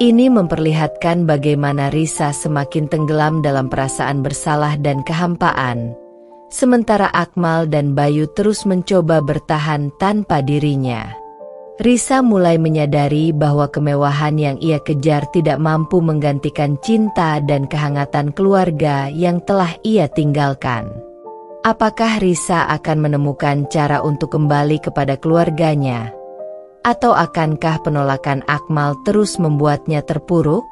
Ini memperlihatkan bagaimana Risa semakin tenggelam dalam perasaan bersalah dan kehampaan, sementara Akmal dan Bayu terus mencoba bertahan tanpa dirinya. Risa mulai menyadari bahwa kemewahan yang ia kejar tidak mampu menggantikan cinta dan kehangatan keluarga yang telah ia tinggalkan. Apakah Risa akan menemukan cara untuk kembali kepada keluarganya? Atau akankah penolakan Akmal terus membuatnya terpuruk?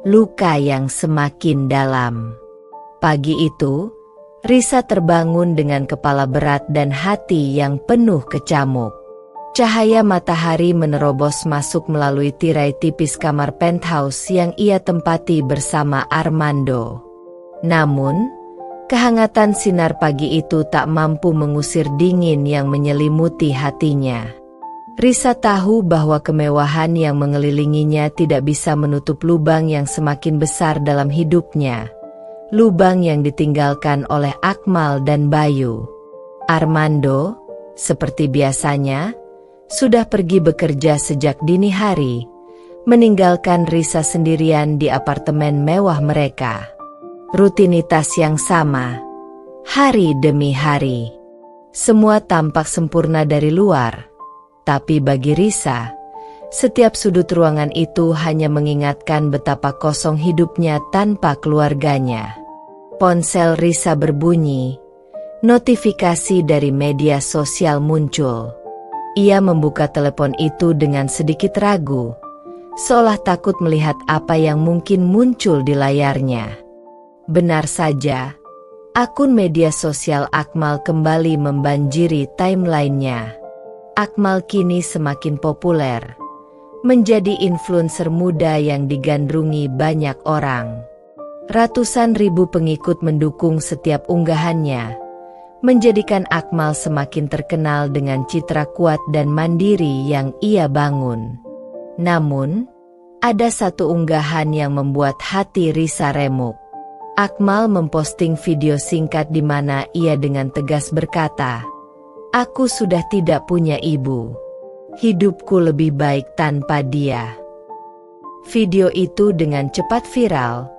Luka yang semakin dalam. Pagi itu, Risa terbangun dengan kepala berat dan hati yang penuh kecamuk. Cahaya matahari menerobos masuk melalui tirai tipis kamar penthouse yang ia tempati bersama Armando. Namun, kehangatan sinar pagi itu tak mampu mengusir dingin yang menyelimuti hatinya. Risa tahu bahwa kemewahan yang mengelilinginya tidak bisa menutup lubang yang semakin besar dalam hidupnya. Lubang yang ditinggalkan oleh Akmal dan Bayu. Armando, seperti biasanya, sudah pergi bekerja sejak dini hari, meninggalkan Risa sendirian di apartemen mewah mereka. Rutinitas yang sama, hari demi hari. Semua tampak sempurna dari luar, tapi bagi Risa, setiap sudut ruangan itu hanya mengingatkan betapa kosong hidupnya tanpa keluarganya. Ponsel Risa berbunyi, notifikasi dari media sosial muncul. Ia membuka telepon itu dengan sedikit ragu, seolah takut melihat apa yang mungkin muncul di layarnya. Benar saja, akun media sosial Akmal kembali membanjiri timeline-nya. Akmal kini semakin populer, menjadi influencer muda yang digandrungi banyak orang. Ratusan ribu pengikut mendukung setiap unggahannya, menjadikan Akmal semakin terkenal dengan citra kuat dan mandiri yang ia bangun. Namun, ada satu unggahan yang membuat hati Risa remuk. Akmal memposting video singkat di mana ia dengan tegas berkata, "Aku sudah tidak punya ibu. Hidupku lebih baik tanpa dia." Video itu dengan cepat viral,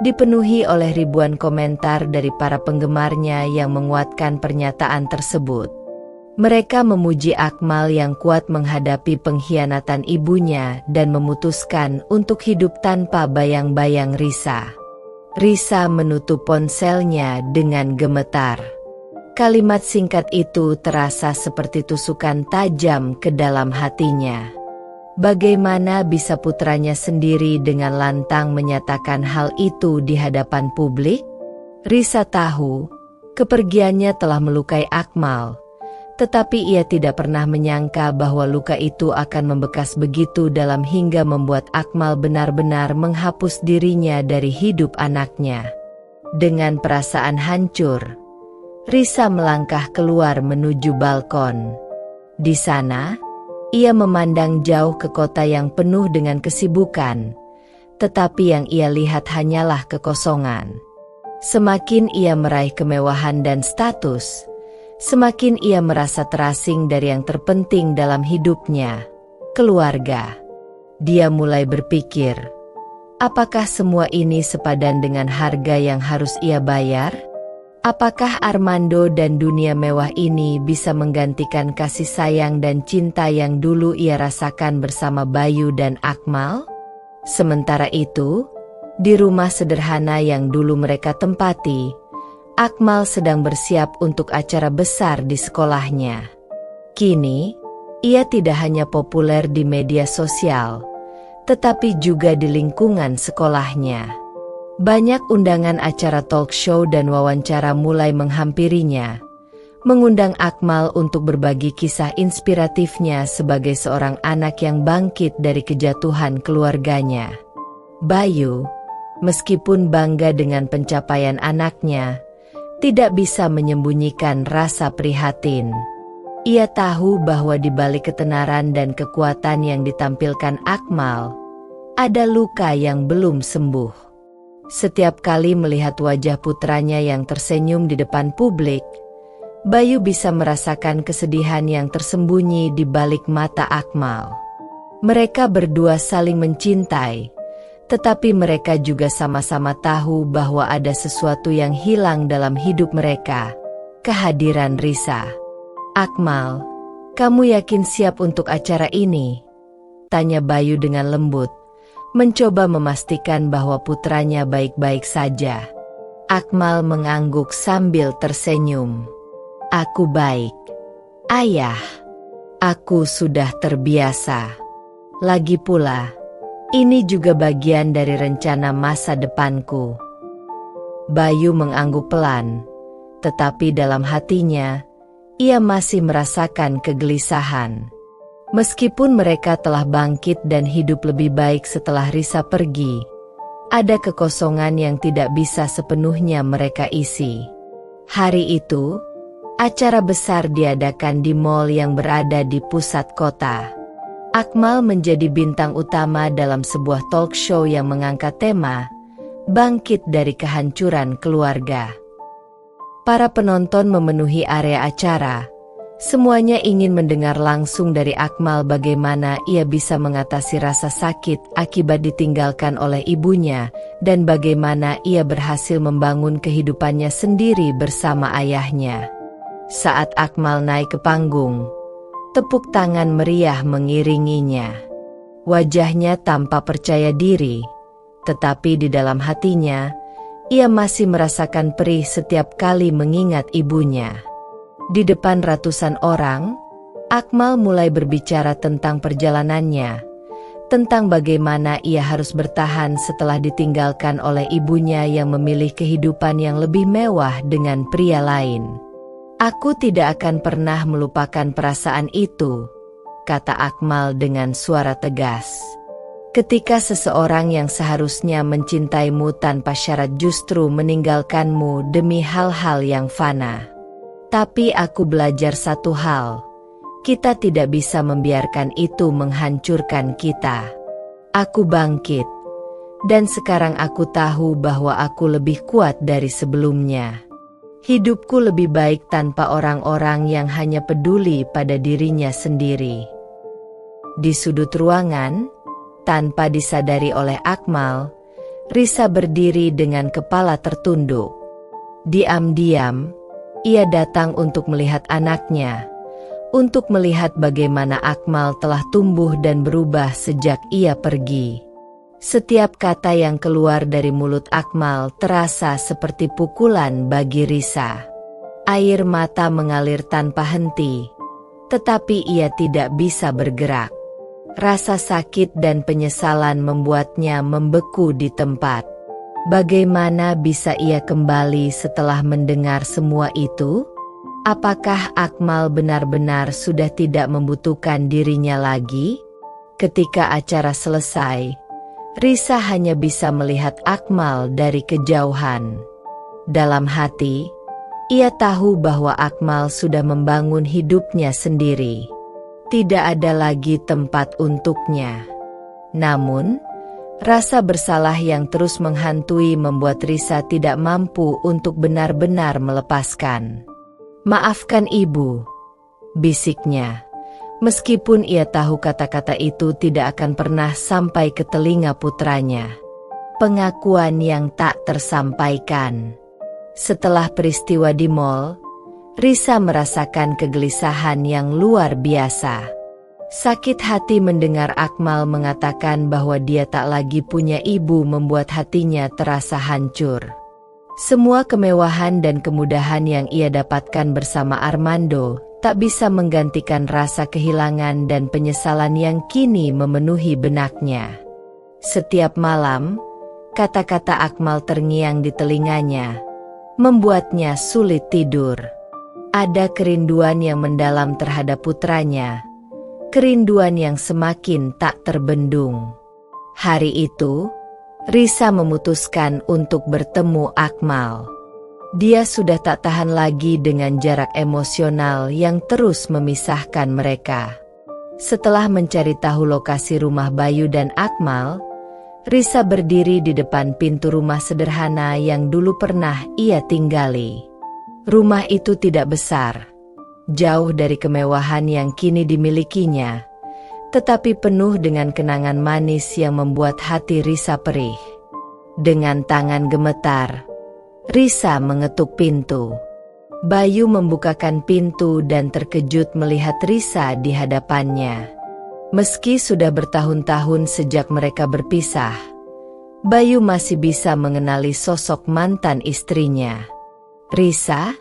dipenuhi oleh ribuan komentar dari para penggemarnya yang menguatkan pernyataan tersebut. Mereka memuji Akmal yang kuat menghadapi pengkhianatan ibunya dan memutuskan untuk hidup tanpa bayang-bayang Risa. Risa menutup ponselnya dengan gemetar. Kalimat singkat itu terasa seperti tusukan tajam ke dalam hatinya. Bagaimana bisa putranya sendiri dengan lantang menyatakan hal itu di hadapan publik? Risa tahu, kepergiannya telah melukai Akmal, tetapi ia tidak pernah menyangka bahwa luka itu akan membekas begitu dalam hingga membuat Akmal benar-benar menghapus dirinya dari hidup anaknya. Dengan perasaan hancur, Risa melangkah keluar menuju balkon. Di sana, ia memandang jauh ke kota yang penuh dengan kesibukan, tetapi yang ia lihat hanyalah kekosongan. Semakin ia meraih kemewahan dan status, semakin ia merasa terasing dari yang terpenting dalam hidupnya, keluarga. Dia mulai berpikir, apakah semua ini sepadan dengan harga yang harus ia bayar? Apakah Armando dan dunia mewah ini bisa menggantikan kasih sayang dan cinta yang dulu ia rasakan bersama Bayu dan Akmal? Sementara itu, di rumah sederhana yang dulu mereka tempati, Akmal sedang bersiap untuk acara besar di sekolahnya. Kini, ia tidak hanya populer di media sosial, tetapi juga di lingkungan sekolahnya. Banyak undangan acara talk show dan wawancara mulai menghampirinya, mengundang Akmal untuk berbagi kisah inspiratifnya sebagai seorang anak yang bangkit dari kejatuhan keluarganya. Bayu, meskipun bangga dengan pencapaian anaknya, tidak bisa menyembunyikan rasa prihatin. Ia tahu bahwa di balik ketenaran dan kekuatan yang ditampilkan Akmal, ada luka yang belum sembuh. Setiap kali melihat wajah putranya yang tersenyum di depan publik, Bayu bisa merasakan kesedihan yang tersembunyi di balik mata Akmal. Mereka berdua saling mencintai, tetapi mereka juga sama-sama tahu bahwa ada sesuatu yang hilang dalam hidup mereka, kehadiran Risa. "Akmal, kamu yakin siap untuk acara ini?" tanya Bayu dengan lembut, mencoba memastikan bahwa putranya baik-baik saja. Akmal mengangguk sambil tersenyum. "Aku baik, Ayah. Aku sudah terbiasa. Lagi pula, ini juga bagian dari rencana masa depanku." Bayu mengangguk pelan, tetapi dalam hatinya, ia masih merasakan kegelisahan. Meskipun mereka telah bangkit dan hidup lebih baik setelah Risa pergi, ada kekosongan yang tidak bisa sepenuhnya mereka isi. Hari itu, acara besar diadakan di mal yang berada di pusat kota. Akmal menjadi bintang utama dalam sebuah talk show yang mengangkat tema "Bangkit dari Kehancuran Keluarga". Para penonton memenuhi area acara. Semuanya ingin mendengar langsung dari Akmal bagaimana ia bisa mengatasi rasa sakit akibat ditinggalkan oleh ibunya dan bagaimana ia berhasil membangun kehidupannya sendiri bersama ayahnya. Saat Akmal naik ke panggung, tepuk tangan meriah mengiringinya. Wajahnya tanpa percaya diri, tetapi di dalam hatinya, ia masih merasakan perih setiap kali mengingat ibunya. Di depan ratusan orang, Akmal mulai berbicara tentang perjalanannya, tentang bagaimana ia harus bertahan setelah ditinggalkan oleh ibunya yang memilih kehidupan yang lebih mewah dengan pria lain. "Aku tidak akan pernah melupakan perasaan itu," kata Akmal dengan suara tegas. "Ketika seseorang yang seharusnya mencintaimu tanpa syarat justru meninggalkanmu demi hal-hal yang fana. Tapi aku belajar satu hal, kita tidak bisa membiarkan itu menghancurkan kita. Aku bangkit, dan sekarang aku tahu bahwa aku lebih kuat dari sebelumnya. Hidupku lebih baik tanpa orang-orang yang hanya peduli pada dirinya sendiri." Di sudut ruangan, tanpa disadari oleh Akmal, Risa berdiri dengan kepala tertunduk. Diam-diam, ia datang untuk melihat anaknya, untuk melihat bagaimana Akmal telah tumbuh dan berubah sejak ia pergi. Setiap kata yang keluar dari mulut Akmal terasa seperti pukulan bagi Risa. Air mata mengalir tanpa henti, tetapi ia tidak bisa bergerak. Rasa sakit dan penyesalan membuatnya membeku di tempat. Bagaimana bisa ia kembali setelah mendengar semua itu? Apakah Akmal benar-benar sudah tidak membutuhkan dirinya lagi? Ketika acara selesai, Risa hanya bisa melihat Akmal dari kejauhan. Dalam hati, ia tahu bahwa Akmal sudah membangun hidupnya sendiri. Tidak ada lagi tempat untuknya. Namun, rasa bersalah yang terus menghantui membuat Risa tidak mampu untuk benar-benar melepaskan. "Maafkan ibu," bisiknya. Meskipun ia tahu kata-kata itu tidak akan pernah sampai ke telinga putranya. Pengakuan yang tak tersampaikan. Setelah peristiwa di mal, Risa merasakan kegelisahan yang luar biasa. Sakit hati mendengar Akmal mengatakan bahwa dia tak lagi punya ibu membuat hatinya terasa hancur. Semua kemewahan dan kemudahan yang ia dapatkan bersama Armando tak bisa menggantikan rasa kehilangan dan penyesalan yang kini memenuhi benaknya. Setiap malam, kata-kata Akmal terngiang di telinganya, membuatnya sulit tidur. Ada kerinduan yang mendalam terhadap putranya, kerinduan yang semakin tak terbendung. Hari itu, Risa memutuskan untuk bertemu Akmal. Dia sudah tak tahan lagi dengan jarak emosional yang terus memisahkan mereka. Setelah mencari tahu lokasi rumah Bayu dan Akmal, Risa berdiri di depan pintu rumah sederhana yang dulu pernah ia tinggali. Rumah itu tidak besar, jauh dari kemewahan yang kini dimilikinya, tetapi penuh dengan kenangan manis yang membuat hati Risa perih. Dengan tangan gemetar, Risa mengetuk pintu. Bayu membukakan pintu dan terkejut melihat Risa di hadapannya. Meski sudah bertahun-tahun sejak mereka berpisah, Bayu masih bisa mengenali sosok mantan istrinya. "Risa?"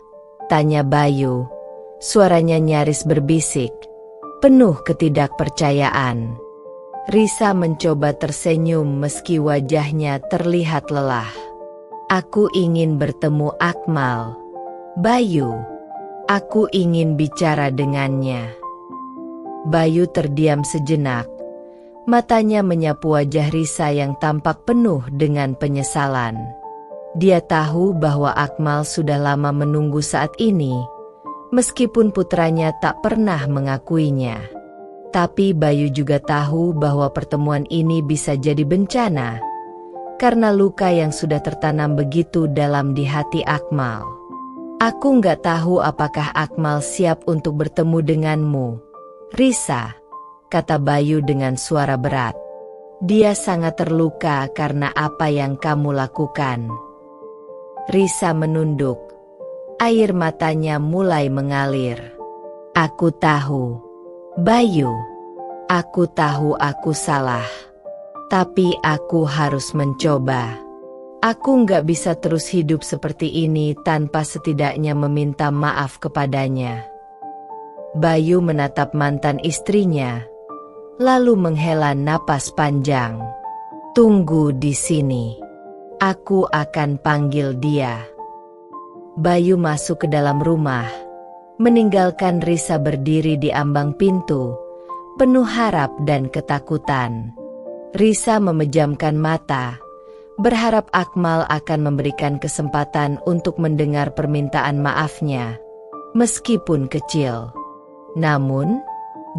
tanya Bayu. Suaranya nyaris berbisik, penuh ketidakpercayaan. Risa mencoba tersenyum meski wajahnya terlihat lelah. "Aku ingin bertemu Akmal, Bayu. Aku ingin bicara dengannya." Bayu terdiam sejenak. Matanya menyapu wajah Risa yang tampak penuh dengan penyesalan. Dia tahu bahwa Akmal sudah lama menunggu saat ini, meskipun putranya tak pernah mengakuinya. Tapi Bayu juga tahu bahwa pertemuan ini bisa jadi bencana, karena luka yang sudah tertanam begitu dalam di hati Akmal. "Aku nggak tahu apakah Akmal siap untuk bertemu denganmu, Risa," kata Bayu dengan suara berat. "Dia sangat terluka karena apa yang kamu lakukan." Risa menunduk. Air matanya mulai mengalir. "Aku tahu, Bayu. Aku tahu aku salah. Tapi aku harus mencoba. Aku nggak bisa terus hidup seperti ini tanpa setidaknya meminta maaf kepadanya." Bayu menatap mantan istrinya, lalu menghela napas panjang. "Tunggu di sini. Aku akan panggil dia." Bayu masuk ke dalam rumah, meninggalkan Risa berdiri di ambang pintu, penuh harap dan ketakutan. Risa memejamkan mata, berharap Akmal akan memberikan kesempatan untuk mendengar permintaan maafnya, meskipun kecil. Namun,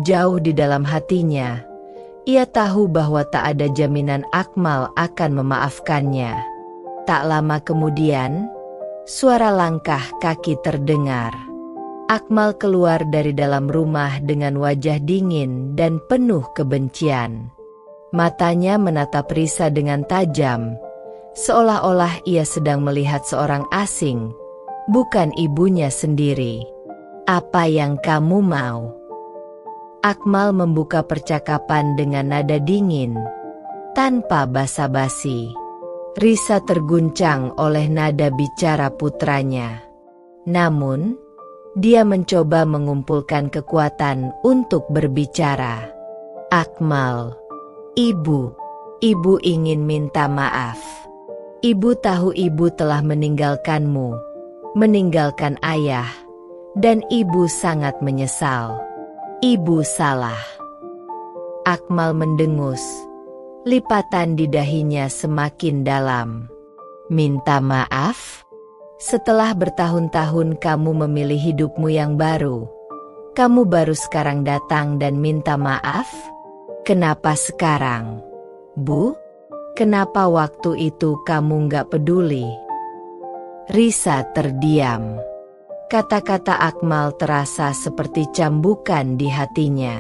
jauh di dalam hatinya, ia tahu bahwa tak ada jaminan Akmal akan memaafkannya. Tak lama kemudian, suara langkah kaki terdengar. Akmal keluar dari dalam rumah dengan wajah dingin dan penuh kebencian. Matanya menatap Risa dengan tajam, seolah-olah ia sedang melihat seorang asing, bukan ibunya sendiri. "Apa yang kamu mau?" Akmal membuka percakapan dengan nada dingin, tanpa basa-basi. Risa terguncang oleh nada bicara putranya. Namun, dia mencoba mengumpulkan kekuatan untuk berbicara. "Akmal, Ibu ingin minta maaf. Ibu tahu ibu telah meninggalkanmu, meninggalkan ayah, dan ibu sangat menyesal. Ibu salah." Akmal mendengus, lipatan di dahinya semakin dalam. "Minta maaf? Setelah bertahun-tahun kamu memilih hidupmu yang baru, kamu baru sekarang datang dan minta maaf? Kenapa sekarang, Bu? Kenapa waktu itu kamu nggak peduli?" Risa terdiam. Kata-kata Akmal terasa seperti cambukan di hatinya.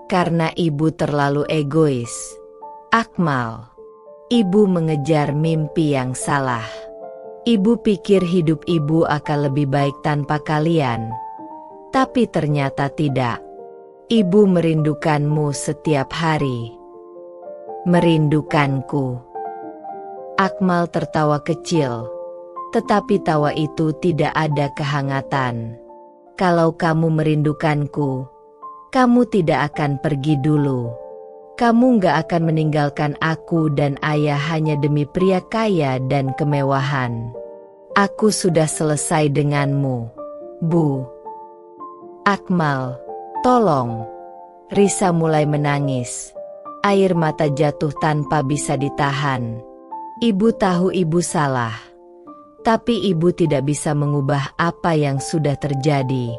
Karena ibu terlalu egois. Akmal, ibu mengejar mimpi yang salah. Ibu pikir hidup ibu akan lebih baik tanpa kalian. Tapi ternyata tidak. Ibu merindukanmu setiap hari. "Merindukanku?" Akmal tertawa kecil, tetapi tawa itu tidak ada kehangatan. "Kalau kamu merindukanku, kamu tidak akan pergi dulu. Kamu gak akan meninggalkan aku dan ayah hanya demi pria kaya dan kemewahan. Aku sudah selesai denganmu, Bu." "Akmal, tolong." Risa mulai menangis. Air mata jatuh tanpa bisa ditahan. Ibu tahu ibu salah. Tapi ibu tidak bisa mengubah apa yang sudah terjadi.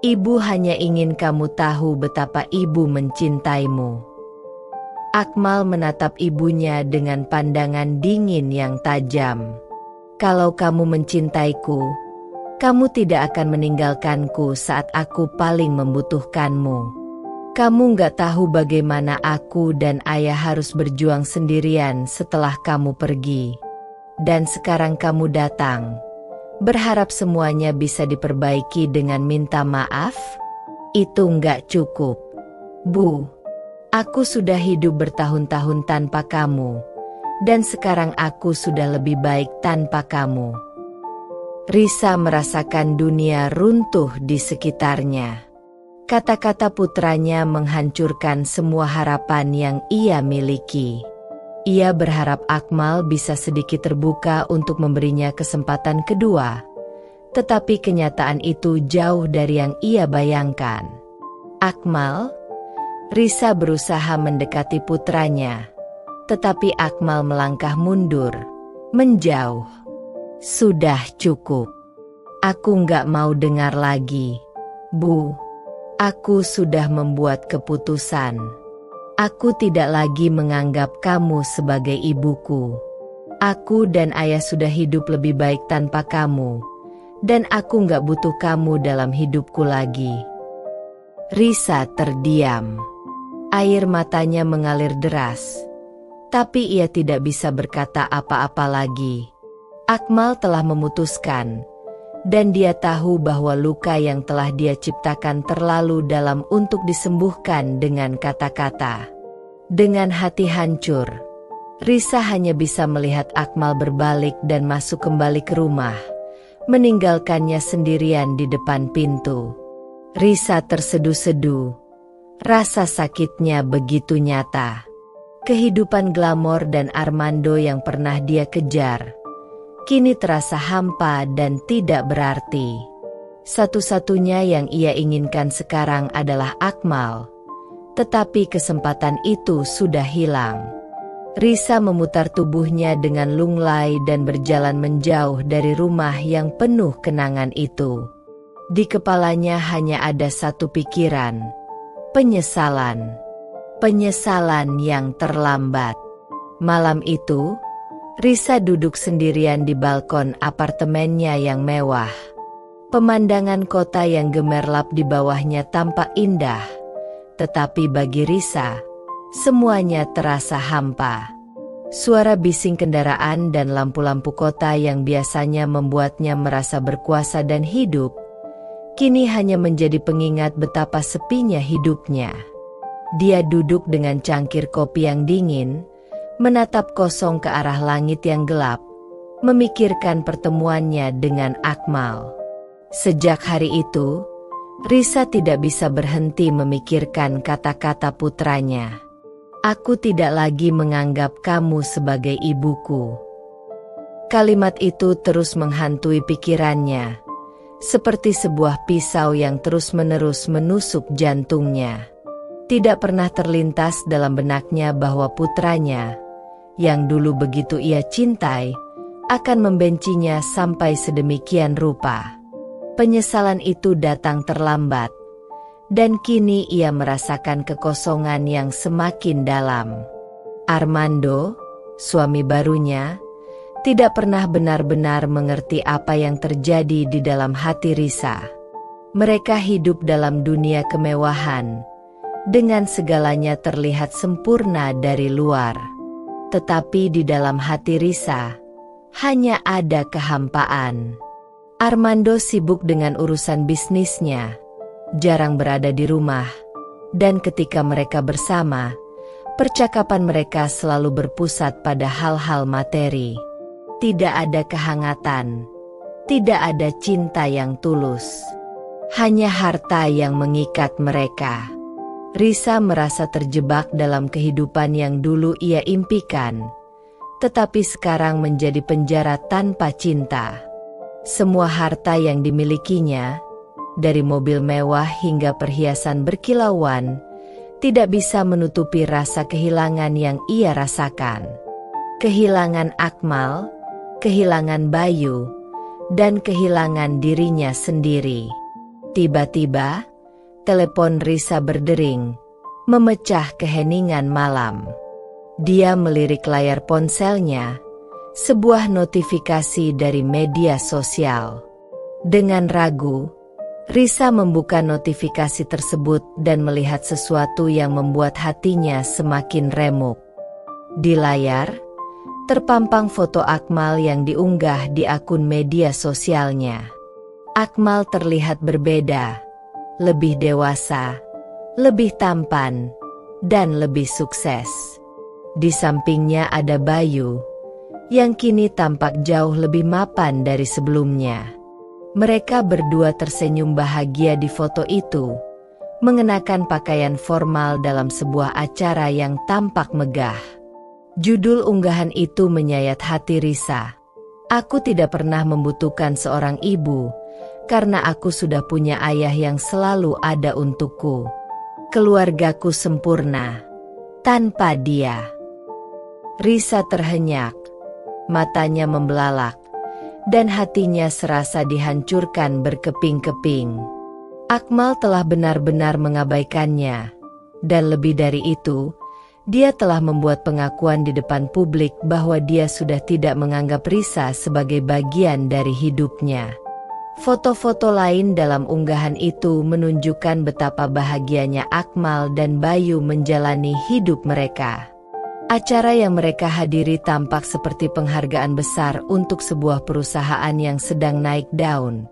Ibu hanya ingin kamu tahu betapa ibu mencintaimu. Akmal menatap ibunya dengan pandangan dingin yang tajam. Kalau kamu mencintaiku, kamu tidak akan meninggalkanku saat aku paling membutuhkanmu. Kamu nggak tahu bagaimana aku dan ayah harus berjuang sendirian setelah kamu pergi. Dan sekarang kamu datang, berharap semuanya bisa diperbaiki dengan minta maaf? Itu nggak cukup. Bu, aku sudah hidup bertahun-tahun tanpa kamu, dan sekarang aku sudah lebih baik tanpa kamu. Risa merasakan dunia runtuh di sekitarnya. Kata-kata putranya menghancurkan semua harapan yang ia miliki. Ia berharap Akmal bisa sedikit terbuka untuk memberinya kesempatan kedua. Tetapi kenyataan itu jauh dari yang ia bayangkan. Akmal? Risa berusaha mendekati putranya. Tetapi Akmal melangkah mundur, menjauh. Sudah cukup. Aku nggak mau dengar lagi. Bu, aku sudah membuat keputusan. Aku tidak lagi menganggap kamu sebagai ibuku. Aku dan ayah sudah hidup lebih baik tanpa kamu, dan aku nggak butuh kamu dalam hidupku lagi. Risa terdiam. Air matanya mengalir deras, tapi ia tidak bisa berkata apa-apa lagi. Akmal telah memutuskan, dan dia tahu bahwa luka yang telah dia ciptakan terlalu dalam untuk disembuhkan dengan kata-kata. Dengan hati hancur, Risa hanya bisa melihat Akmal berbalik dan masuk kembali ke rumah, meninggalkannya sendirian di depan pintu. Risa tersedu-sedu, rasa sakitnya begitu nyata. Kehidupan glamor dan Armando yang pernah dia kejar, kini terasa hampa dan tidak berarti. Satu-satunya yang ia inginkan sekarang adalah Akmal. Tetapi kesempatan itu sudah hilang. Risa memutar tubuhnya dengan lunglai dan berjalan menjauh dari rumah yang penuh kenangan itu. Di kepalanya hanya ada satu pikiran, penyesalan. Penyesalan yang terlambat. Malam itu, Risa duduk sendirian di balkon apartemennya yang mewah. Pemandangan kota yang gemerlap di bawahnya tampak indah. Tetapi bagi Risa, semuanya terasa hampa. Suara bising kendaraan dan lampu-lampu kota yang biasanya membuatnya merasa berkuasa dan hidup, kini hanya menjadi pengingat betapa sepinya hidupnya. Dia duduk dengan cangkir kopi yang dingin, menatap kosong ke arah langit yang gelap, memikirkan pertemuannya dengan Akmal. Sejak hari itu, Risa tidak bisa berhenti memikirkan kata-kata putranya. Aku tidak lagi menganggap kamu sebagai ibuku. Kalimat itu terus menghantui pikirannya, seperti sebuah pisau yang terus-menerus menusuk jantungnya. Tidak pernah terlintas dalam benaknya bahwa putranya, yang dulu begitu ia cintai, akan membencinya sampai sedemikian rupa. Penyesalan itu datang terlambat, dan kini ia merasakan kekosongan yang semakin dalam. Armando, suami barunya, tidak pernah benar-benar mengerti apa yang terjadi di dalam hati Risa. Mereka hidup dalam dunia kemewahan, dengan segalanya terlihat sempurna dari luar. Tetapi di dalam hati Risa, hanya ada kehampaan. Armando sibuk dengan urusan bisnisnya, jarang berada di rumah, dan ketika mereka bersama, percakapan mereka selalu berpusat pada hal-hal materi. Tidak ada kehangatan, tidak ada cinta yang tulus, hanya harta yang mengikat mereka. Risa merasa terjebak dalam kehidupan yang dulu ia impikan, tetapi sekarang menjadi penjara tanpa cinta. Semua harta yang dimilikinya, dari mobil mewah hingga perhiasan berkilauan, tidak bisa menutupi rasa kehilangan yang ia rasakan. Kehilangan Akmal, kehilangan Bayu, dan kehilangan dirinya sendiri. Tiba-tiba, telepon Risa berdering, memecah keheningan malam. Dia melirik layar ponselnya, sebuah notifikasi dari media sosial. Dengan ragu, Risa membuka notifikasi tersebut dan melihat sesuatu yang membuat hatinya semakin remuk. Di layar, terpampang foto Akmal yang diunggah di akun media sosialnya. Akmal terlihat berbeda, lebih dewasa, lebih tampan, dan lebih sukses. Di sampingnya ada Bayu, yang kini tampak jauh lebih mapan dari sebelumnya. Mereka berdua tersenyum bahagia di foto itu, mengenakan pakaian formal dalam sebuah acara yang tampak megah. Judul unggahan itu menyayat hati Risa. "Aku tidak pernah membutuhkan seorang ibu, karena aku sudah punya ayah yang selalu ada untukku. Keluargaku sempurna tanpa dia." Risa terhenyak, matanya membelalak, dan hatinya serasa dihancurkan berkeping-keping. Akmal telah benar-benar mengabaikannya, dan lebih dari itu, dia telah membuat pengakuan di depan publik bahwa dia sudah tidak menganggap Risa sebagai bagian dari hidupnya. Foto-foto lain dalam unggahan itu menunjukkan betapa bahagianya Akmal dan Bayu menjalani hidup mereka. Acara yang mereka hadiri tampak seperti penghargaan besar untuk sebuah perusahaan yang sedang naik daun.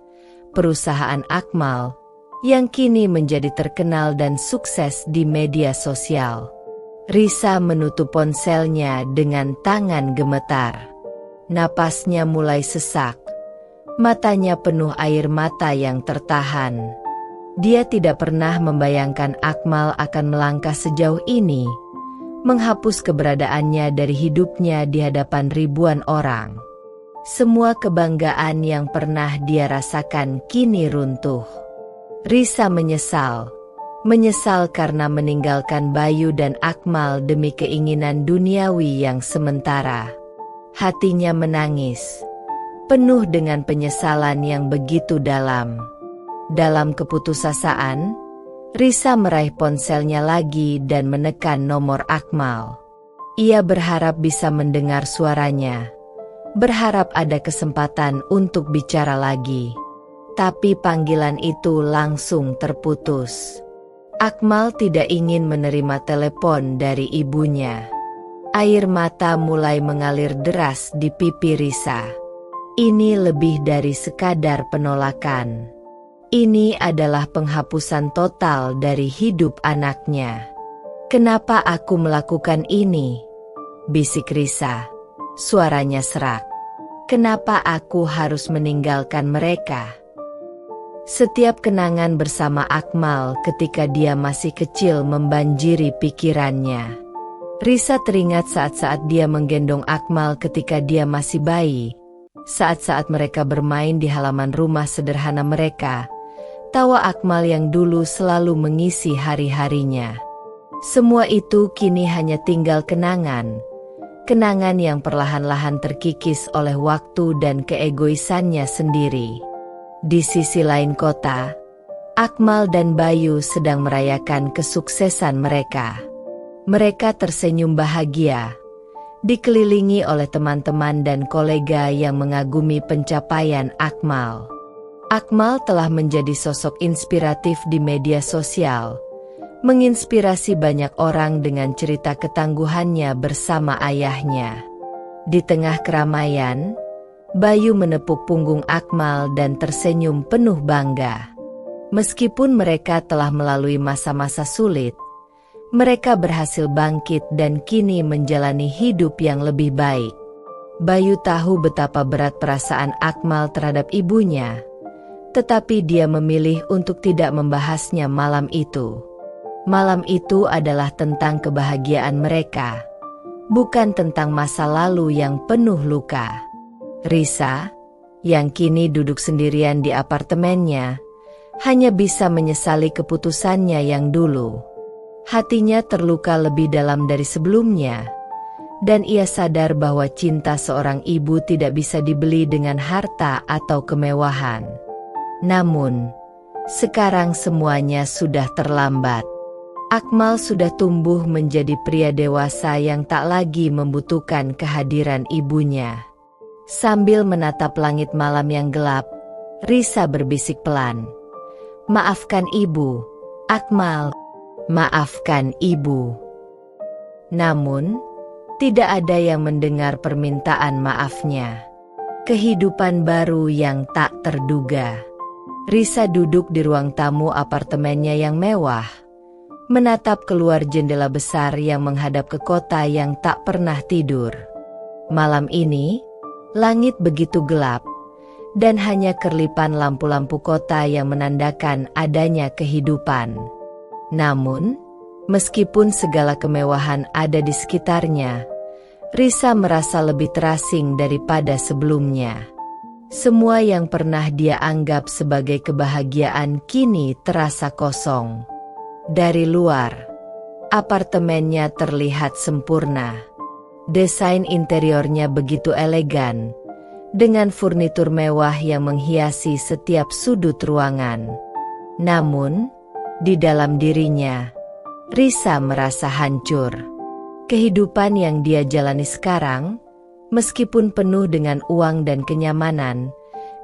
Perusahaan Akmal, yang kini menjadi terkenal dan sukses di media sosial. Risa menutup ponselnya dengan tangan gemetar. Napasnya mulai sesak. Matanya penuh air mata yang tertahan. Dia tidak pernah membayangkan Akmal akan melangkah sejauh ini, menghapus keberadaannya dari hidupnya di hadapan ribuan orang. Semua kebanggaan yang pernah dia rasakan kini runtuh. Risa menyesal karena meninggalkan Bayu dan Akmal demi keinginan duniawi yang sementara. Hatinya menangis, penuh dengan penyesalan yang begitu dalam. Dalam keputusasaan, Risa meraih ponselnya lagi dan menekan nomor Akmal. Ia berharap bisa mendengar suaranya, berharap ada kesempatan untuk bicara lagi. Tapi panggilan itu langsung terputus. Akmal tidak ingin menerima telepon dari ibunya. Air mata mulai mengalir deras di pipi Risa. Ini lebih dari sekadar penolakan. Ini adalah penghapusan total dari hidup anaknya. "Kenapa aku melakukan ini?" bisik Risa. Suaranya serak. "Kenapa aku harus meninggalkan mereka?" Setiap kenangan bersama Akmal ketika dia masih kecil membanjiri pikirannya. Risa teringat saat-saat dia menggendong Akmal ketika dia masih bayi. Saat-saat mereka bermain di halaman rumah sederhana mereka. Tawa Akmal yang dulu selalu mengisi hari-harinya. Semua itu kini hanya tinggal kenangan. Kenangan yang perlahan-lahan terkikis oleh waktu dan keegoisannya sendiri. Di sisi lain kota, Akmal dan Bayu sedang merayakan kesuksesan mereka. Mereka tersenyum bahagia, dikelilingi oleh teman-teman dan kolega yang mengagumi pencapaian Akmal. Akmal telah menjadi sosok inspiratif di media sosial, menginspirasi banyak orang dengan cerita ketangguhannya bersama ayahnya. Di tengah keramaian, Bayu menepuk punggung Akmal dan tersenyum penuh bangga. Meskipun mereka telah melalui masa-masa sulit, mereka berhasil bangkit dan kini menjalani hidup yang lebih baik. Bayu tahu betapa berat perasaan Akmal terhadap ibunya, tetapi dia memilih untuk tidak membahasnya malam itu. Malam itu adalah tentang kebahagiaan mereka, bukan tentang masa lalu yang penuh luka. Risa, yang kini duduk sendirian di apartemennya, hanya bisa menyesali keputusannya yang dulu. Hatinya terluka lebih dalam dari sebelumnya, dan ia sadar bahwa cinta seorang ibu tidak bisa dibeli dengan harta atau kemewahan. Namun, sekarang semuanya sudah terlambat. Akmal sudah tumbuh menjadi pria dewasa yang tak lagi membutuhkan kehadiran ibunya. Sambil menatap langit malam yang gelap, Risa berbisik pelan, "Maafkan ibu, Akmal, maafkan ibu." Namun, tidak ada yang mendengar permintaan maafnya. Kehidupan baru yang tak terduga. Risa duduk di ruang tamu apartemennya yang mewah, menatap keluar jendela besar yang menghadap ke kota yang tak pernah tidur. Malam ini, langit begitu gelap, dan hanya kerlipan lampu-lampu kota yang menandakan adanya kehidupan. Namun, meskipun segala kemewahan ada di sekitarnya, Risa merasa lebih terasing daripada sebelumnya. Semua yang pernah dia anggap sebagai kebahagiaan kini terasa kosong. Dari luar, apartemennya terlihat sempurna. Desain interiornya begitu elegan, dengan furnitur mewah yang menghiasi setiap sudut ruangan. Namun, di dalam dirinya, Risa merasa hancur. Kehidupan yang dia jalani sekarang, meskipun penuh dengan uang dan kenyamanan,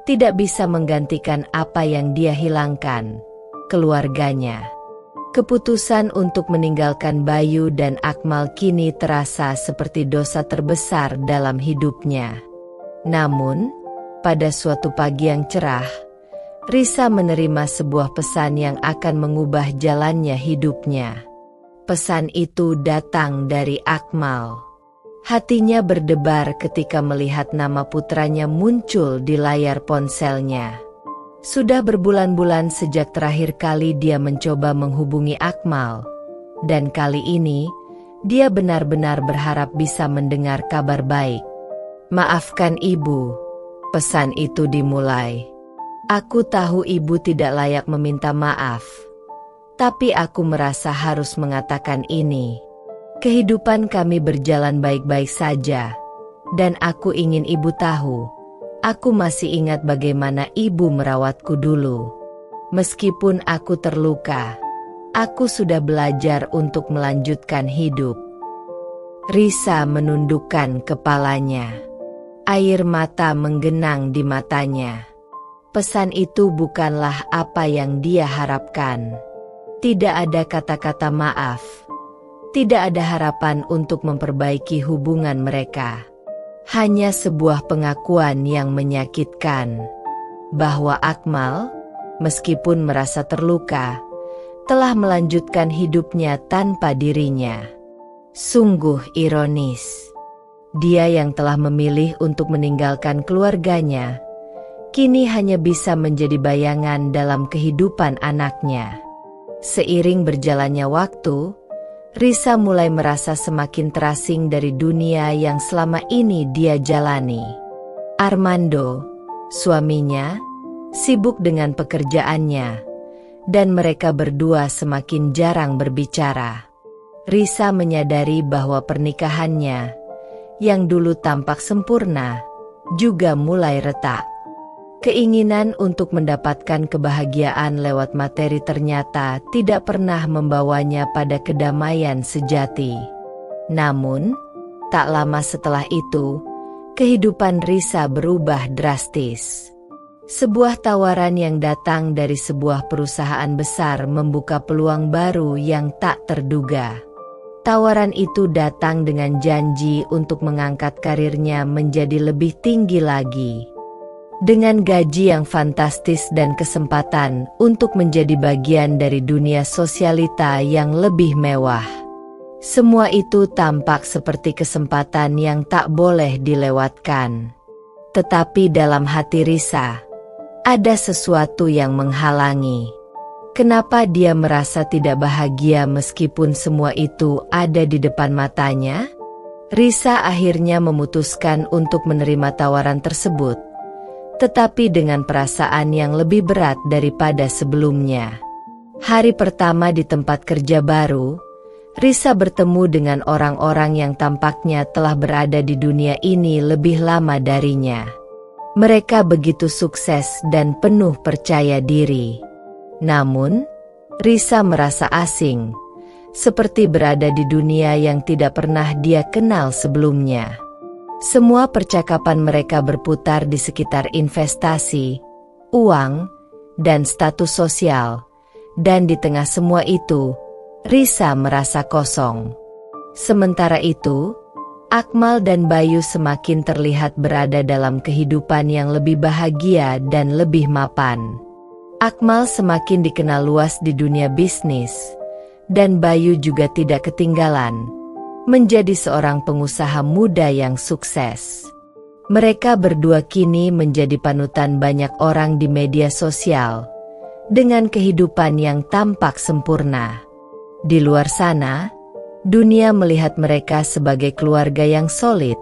tidak bisa menggantikan apa yang dia hilangkan, keluarganya. Keputusan untuk meninggalkan Bayu dan Akmal kini terasa seperti dosa terbesar dalam hidupnya. Namun, pada suatu pagi yang cerah, Risa menerima sebuah pesan yang akan mengubah jalannya hidupnya. Pesan itu datang dari Akmal. Hatinya berdebar ketika melihat nama putranya muncul di layar ponselnya. Sudah berbulan-bulan sejak terakhir kali dia mencoba menghubungi Akmal, dan kali ini dia benar-benar berharap bisa mendengar kabar baik. "Maafkan ibu," pesan itu dimulai. "Aku tahu ibu tidak layak meminta maaf, tapi aku merasa harus mengatakan ini. Kehidupan kami berjalan baik-baik saja, dan aku ingin ibu tahu, aku masih ingat bagaimana ibu merawatku dulu. Meskipun aku terluka, aku sudah belajar untuk melanjutkan hidup." Risa menundukkan kepalanya. Air mata menggenang di matanya. Pesan itu bukanlah apa yang dia harapkan. Tidak ada kata-kata maaf. Tidak ada harapan untuk memperbaiki hubungan mereka. Hanya sebuah pengakuan yang menyakitkan, bahwa Akmal, meskipun merasa terluka, telah melanjutkan hidupnya tanpa dirinya. Sungguh ironis. Dia yang telah memilih untuk meninggalkan keluarganya, kini hanya bisa menjadi bayangan dalam kehidupan anaknya. Seiring berjalannya waktu, Risa mulai merasa semakin terasing dari dunia yang selama ini dia jalani. Armando, suaminya, sibuk dengan pekerjaannya, dan mereka berdua semakin jarang berbicara. Risa menyadari bahwa pernikahannya, yang dulu tampak sempurna, juga mulai retak. Keinginan untuk mendapatkan kebahagiaan lewat materi ternyata tidak pernah membawanya pada kedamaian sejati. Namun, tak lama setelah itu, kehidupan Risa berubah drastis. Sebuah tawaran yang datang dari sebuah perusahaan besar membuka peluang baru yang tak terduga. Tawaran itu datang dengan janji untuk mengangkat karirnya menjadi lebih tinggi lagi. Dengan gaji yang fantastis dan kesempatan untuk menjadi bagian dari dunia sosialita yang lebih mewah. Semua itu tampak seperti kesempatan yang tak boleh dilewatkan. Tetapi dalam hati Risa, ada sesuatu yang menghalangi. Kenapa dia merasa tidak bahagia meskipun semua itu ada di depan matanya? Risa akhirnya memutuskan untuk menerima tawaran tersebut, tetapi dengan perasaan yang lebih berat daripada sebelumnya. Hari pertama di tempat kerja baru, Risa bertemu dengan orang-orang yang tampaknya telah berada di dunia ini lebih lama darinya. Mereka begitu sukses dan penuh percaya diri. Namun, Risa merasa asing, seperti berada di dunia yang tidak pernah dia kenal sebelumnya. Semua percakapan mereka berputar di sekitar investasi, uang, dan status sosial, dan di tengah semua itu, Risa merasa kosong. Sementara itu, Akmal dan Bayu semakin terlihat berada dalam kehidupan yang lebih bahagia dan lebih mapan. Akmal semakin dikenal luas di dunia bisnis, dan Bayu juga tidak ketinggalan, menjadi seorang pengusaha muda yang sukses. Mereka berdua kini menjadi panutan banyak orang di media sosial, dengan kehidupan yang tampak sempurna. Di luar sana, dunia melihat mereka sebagai keluarga yang solid,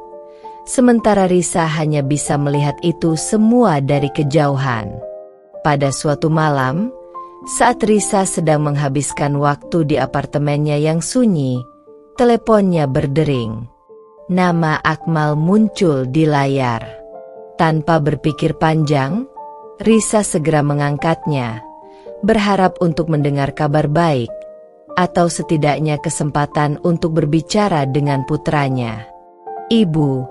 sementara Risa hanya bisa melihat itu semua dari kejauhan. Pada suatu malam, saat Risa sedang menghabiskan waktu di apartemennya yang sunyi, teleponnya berdering. Nama Akmal muncul di layar. Tanpa berpikir panjang, Risa segera mengangkatnya, berharap untuk mendengar kabar baik, atau setidaknya kesempatan untuk berbicara dengan putranya. "Ibu,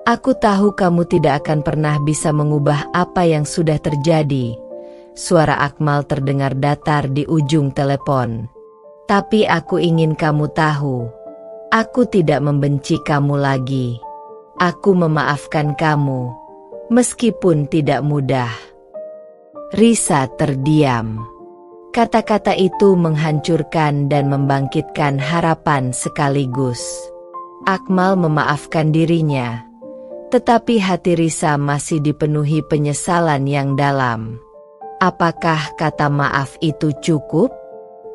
aku tahu kamu tidak akan pernah bisa mengubah apa yang sudah terjadi." Suara Akmal terdengar datar di ujung telepon. "Tapi aku ingin kamu tahu, aku tidak membenci kamu lagi. Aku memaafkan kamu, meskipun tidak mudah." Risa terdiam. Kata-kata itu menghancurkan dan membangkitkan harapan sekaligus. Akmal memaafkan dirinya, tetapi hati Risa masih dipenuhi penyesalan yang dalam. Apakah kata maaf itu cukup?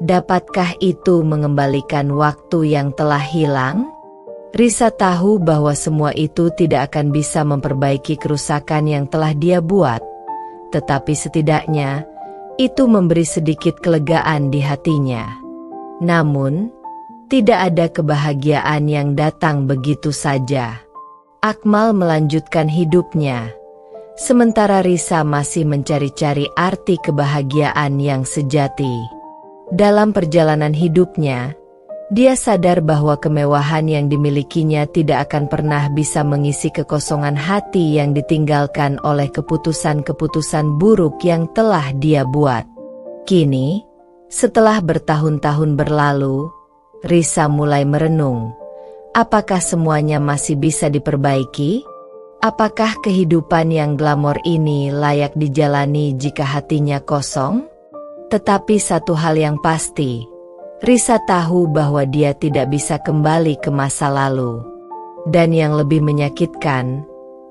Dapatkah itu mengembalikan waktu yang telah hilang? Risa tahu bahwa semua itu tidak akan bisa memperbaiki kerusakan yang telah dia buat, tetapi setidaknya itu memberi sedikit kelegaan di hatinya. Namun, tidak ada kebahagiaan yang datang begitu saja. Akmal melanjutkan hidupnya, sementara Risa masih mencari-cari arti kebahagiaan yang sejati. Dalam perjalanan hidupnya, dia sadar bahwa kemewahan yang dimilikinya tidak akan pernah bisa mengisi kekosongan hati yang ditinggalkan oleh keputusan-keputusan buruk yang telah dia buat. Kini, setelah bertahun-tahun berlalu, Risa mulai merenung. Apakah semuanya masih bisa diperbaiki? Apakah kehidupan yang glamor ini layak dijalani jika hatinya kosong? Tetapi satu hal yang pasti, Risa tahu bahwa dia tidak bisa kembali ke masa lalu. Dan yang lebih menyakitkan,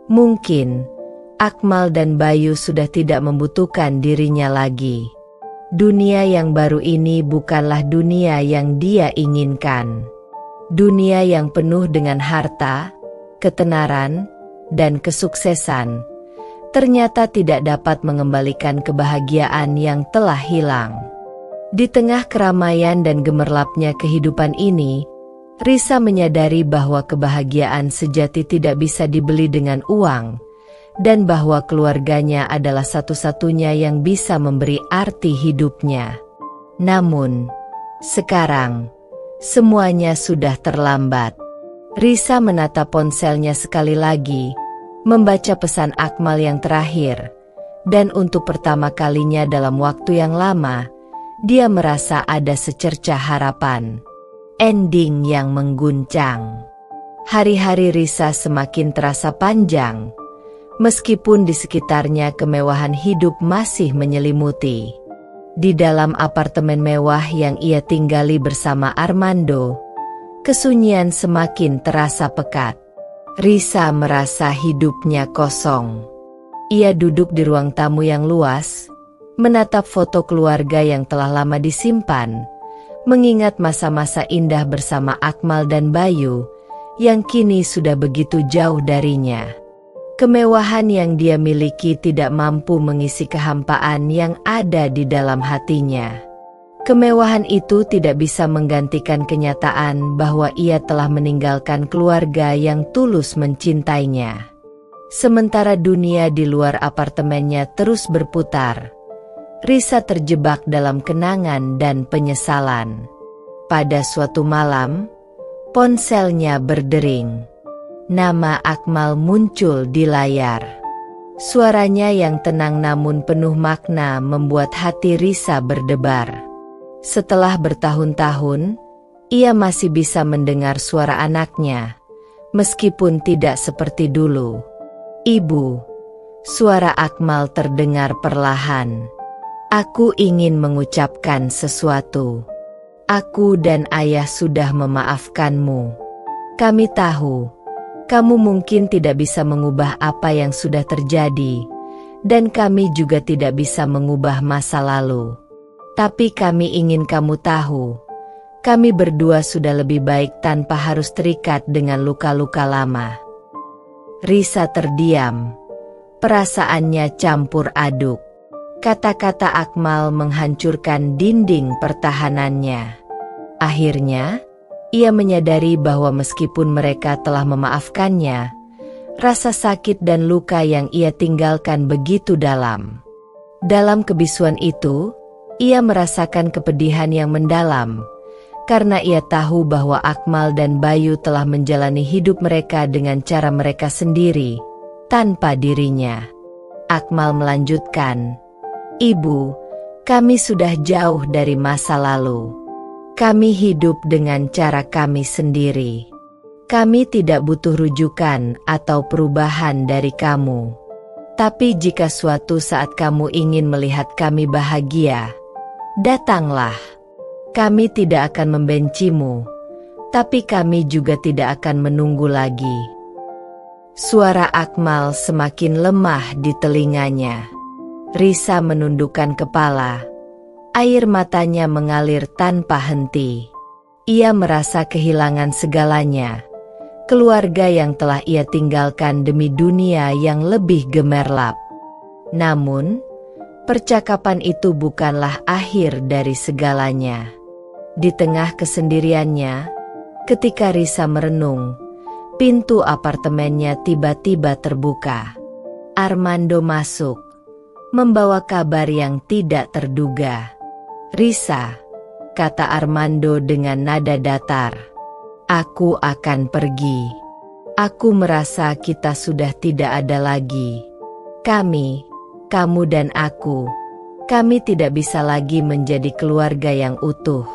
mungkin Akmal dan Bayu sudah tidak membutuhkan dirinya lagi. Dunia yang baru ini bukanlah dunia yang dia inginkan. Dunia yang penuh dengan harta, ketenaran, dan kesuksesan ternyata tidak dapat mengembalikan kebahagiaan yang telah hilang. Di tengah keramaian dan gemerlapnya kehidupan ini, Risa menyadari bahwa kebahagiaan sejati tidak bisa dibeli dengan uang, dan bahwa keluarganya adalah satu-satunya yang bisa memberi arti hidupnya. Namun, sekarang, semuanya sudah terlambat. Risa menatap ponselnya sekali lagi, membaca pesan Akmal yang terakhir, dan untuk pertama kalinya dalam waktu yang lama, dia merasa ada secercah harapan. Ending yang mengguncang. Hari-hari Risa semakin terasa panjang, meskipun di sekitarnya kemewahan hidup masih menyelimuti. Di dalam apartemen mewah yang ia tinggali bersama Armando, kesunyian semakin terasa pekat. Risa merasa hidupnya kosong. Ia duduk di ruang tamu yang luas, menatap foto keluarga yang telah lama disimpan, mengingat masa-masa indah bersama Akmal dan Bayu, yang kini sudah begitu jauh darinya. Kemewahan yang dia miliki tidak mampu mengisi kehampaan yang ada di dalam hatinya. Kemewahan itu tidak bisa menggantikan kenyataan bahwa ia telah meninggalkan keluarga yang tulus mencintainya. Sementara dunia di luar apartemennya terus berputar, Risa terjebak dalam kenangan dan penyesalan. Pada suatu malam, ponselnya berdering. Nama Akmal muncul di layar. Suaranya yang tenang namun penuh makna membuat hati Risa berdebar. Setelah bertahun-tahun, ia masih bisa mendengar suara anaknya, meskipun tidak seperti dulu. "Ibu," suara Akmal terdengar perlahan. "Aku ingin mengucapkan sesuatu. Aku dan ayah sudah memaafkanmu. Kami tahu, kamu mungkin tidak bisa mengubah apa yang sudah terjadi, dan kami juga tidak bisa mengubah masa lalu. Tapi kami ingin kamu tahu, kami berdua sudah lebih baik tanpa harus terikat dengan luka-luka lama." Risa terdiam. Perasaannya campur aduk. Kata-kata Akmal menghancurkan dinding pertahanannya. Akhirnya, ia menyadari bahwa meskipun mereka telah memaafkannya, rasa sakit dan luka yang ia tinggalkan begitu dalam. Dalam kebisuan itu, ia merasakan kepedihan yang mendalam, karena ia tahu bahwa Akmal dan Bayu telah menjalani hidup mereka dengan cara mereka sendiri, tanpa dirinya. Akmal melanjutkan, "Ibu, kami sudah jauh dari masa lalu. Kami hidup dengan cara kami sendiri. Kami tidak butuh rujukan atau perubahan dari kamu. Tapi jika suatu saat kamu ingin melihat kami bahagia, datanglah. Kami tidak akan membencimu, tapi kami juga tidak akan menunggu lagi." Suara Akmal semakin lemah di telinganya. Risa menundukkan kepala. Air matanya mengalir tanpa henti. Ia merasa kehilangan segalanya. Keluarga yang telah ia tinggalkan demi dunia yang lebih gemerlap. Namun, percakapan itu bukanlah akhir dari segalanya. Di tengah kesendiriannya, ketika Risa merenung, pintu apartemennya tiba-tiba terbuka. Armando masuk, membawa kabar yang tidak terduga. "Risa," kata Armando dengan nada datar, "aku akan pergi. Aku merasa kita sudah tidak ada lagi. Kamu dan aku, kami tidak bisa lagi menjadi keluarga yang utuh.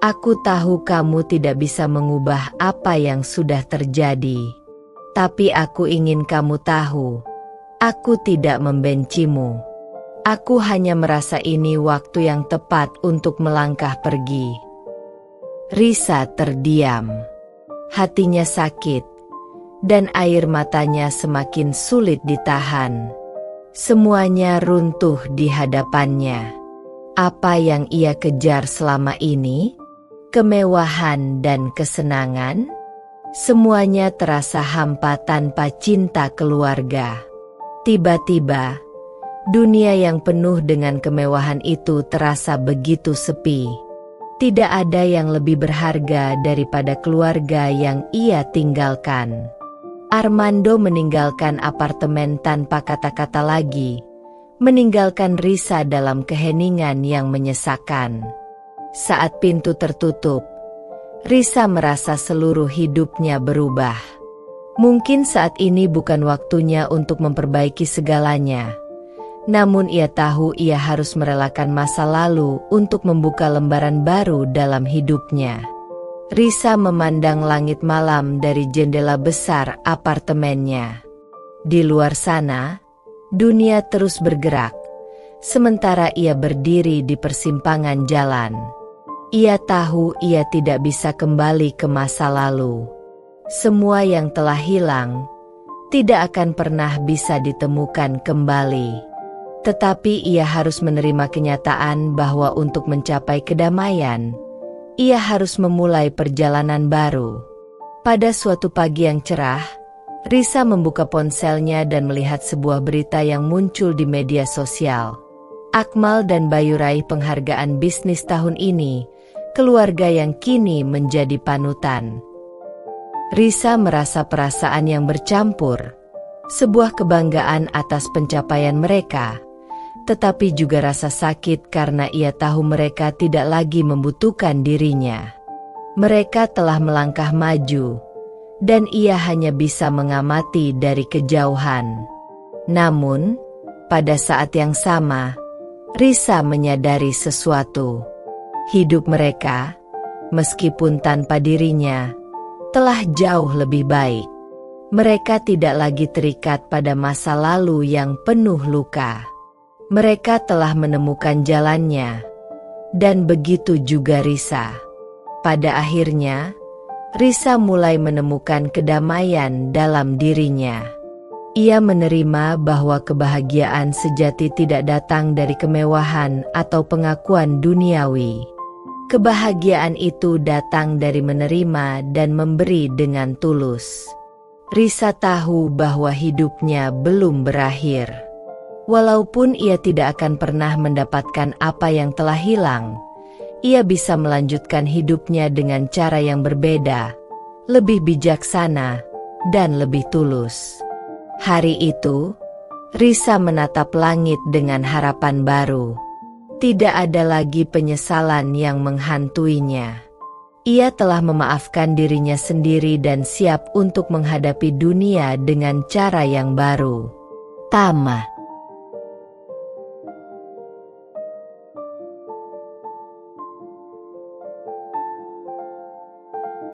Aku tahu kamu tidak bisa mengubah apa yang sudah terjadi. Tapi aku ingin kamu tahu, aku tidak membencimu. Aku hanya merasa ini waktu yang tepat untuk melangkah pergi." Risa terdiam. Hatinya sakit, dan air matanya semakin sulit ditahan. Semuanya runtuh di hadapannya. Apa yang ia kejar selama ini? Kemewahan dan kesenangan? Semuanya terasa hampa tanpa cinta keluarga. Tiba-tiba, dunia yang penuh dengan kemewahan itu terasa begitu sepi. Tidak ada yang lebih berharga daripada keluarga yang ia tinggalkan. Armando meninggalkan apartemen tanpa kata-kata lagi, meninggalkan Risa dalam keheningan yang menyesakan. Saat pintu tertutup, Risa merasa seluruh hidupnya berubah. Mungkin saat ini bukan waktunya untuk memperbaiki segalanya. Namun ia tahu ia harus merelakan masa lalu untuk membuka lembaran baru dalam hidupnya. Risa memandang langit malam dari jendela besar apartemennya. Di luar sana, dunia terus bergerak, sementara ia berdiri di persimpangan jalan. Ia tahu ia tidak bisa kembali ke masa lalu. Semua yang telah hilang tidak akan pernah bisa ditemukan kembali. Tetapi ia harus menerima kenyataan bahwa untuk mencapai kedamaian, ia harus memulai perjalanan baru. Pada suatu pagi yang cerah, Risa membuka ponselnya dan melihat sebuah berita yang muncul di media sosial. Akmal dan Bayu raih penghargaan bisnis tahun ini, keluarga yang kini menjadi panutan. Risa merasa perasaan yang bercampur, sebuah kebanggaan atas pencapaian mereka, tetapi juga rasa sakit karena ia tahu mereka tidak lagi membutuhkan dirinya. Mereka telah melangkah maju, dan ia hanya bisa mengamati dari kejauhan. Namun, pada saat yang sama, Risa menyadari sesuatu. Hidup mereka, meskipun tanpa dirinya, telah jauh lebih baik. Mereka tidak lagi terikat pada masa lalu yang penuh luka. Mereka telah menemukan jalannya, dan begitu juga Risa. Pada akhirnya, Risa mulai menemukan kedamaian dalam dirinya. Ia menerima bahwa kebahagiaan sejati tidak datang dari kemewahan atau pengakuan duniawi. Kebahagiaan itu datang dari menerima dan memberi dengan tulus. Risa tahu bahwa hidupnya belum berakhir. Walaupun ia tidak akan pernah mendapatkan apa yang telah hilang, ia bisa melanjutkan hidupnya dengan cara yang berbeda, lebih bijaksana, dan lebih tulus. Hari itu, Risa menatap langit dengan harapan baru. Tidak ada lagi penyesalan yang menghantuinya. Ia telah memaafkan dirinya sendiri dan siap untuk menghadapi dunia dengan cara yang baru. Tamat.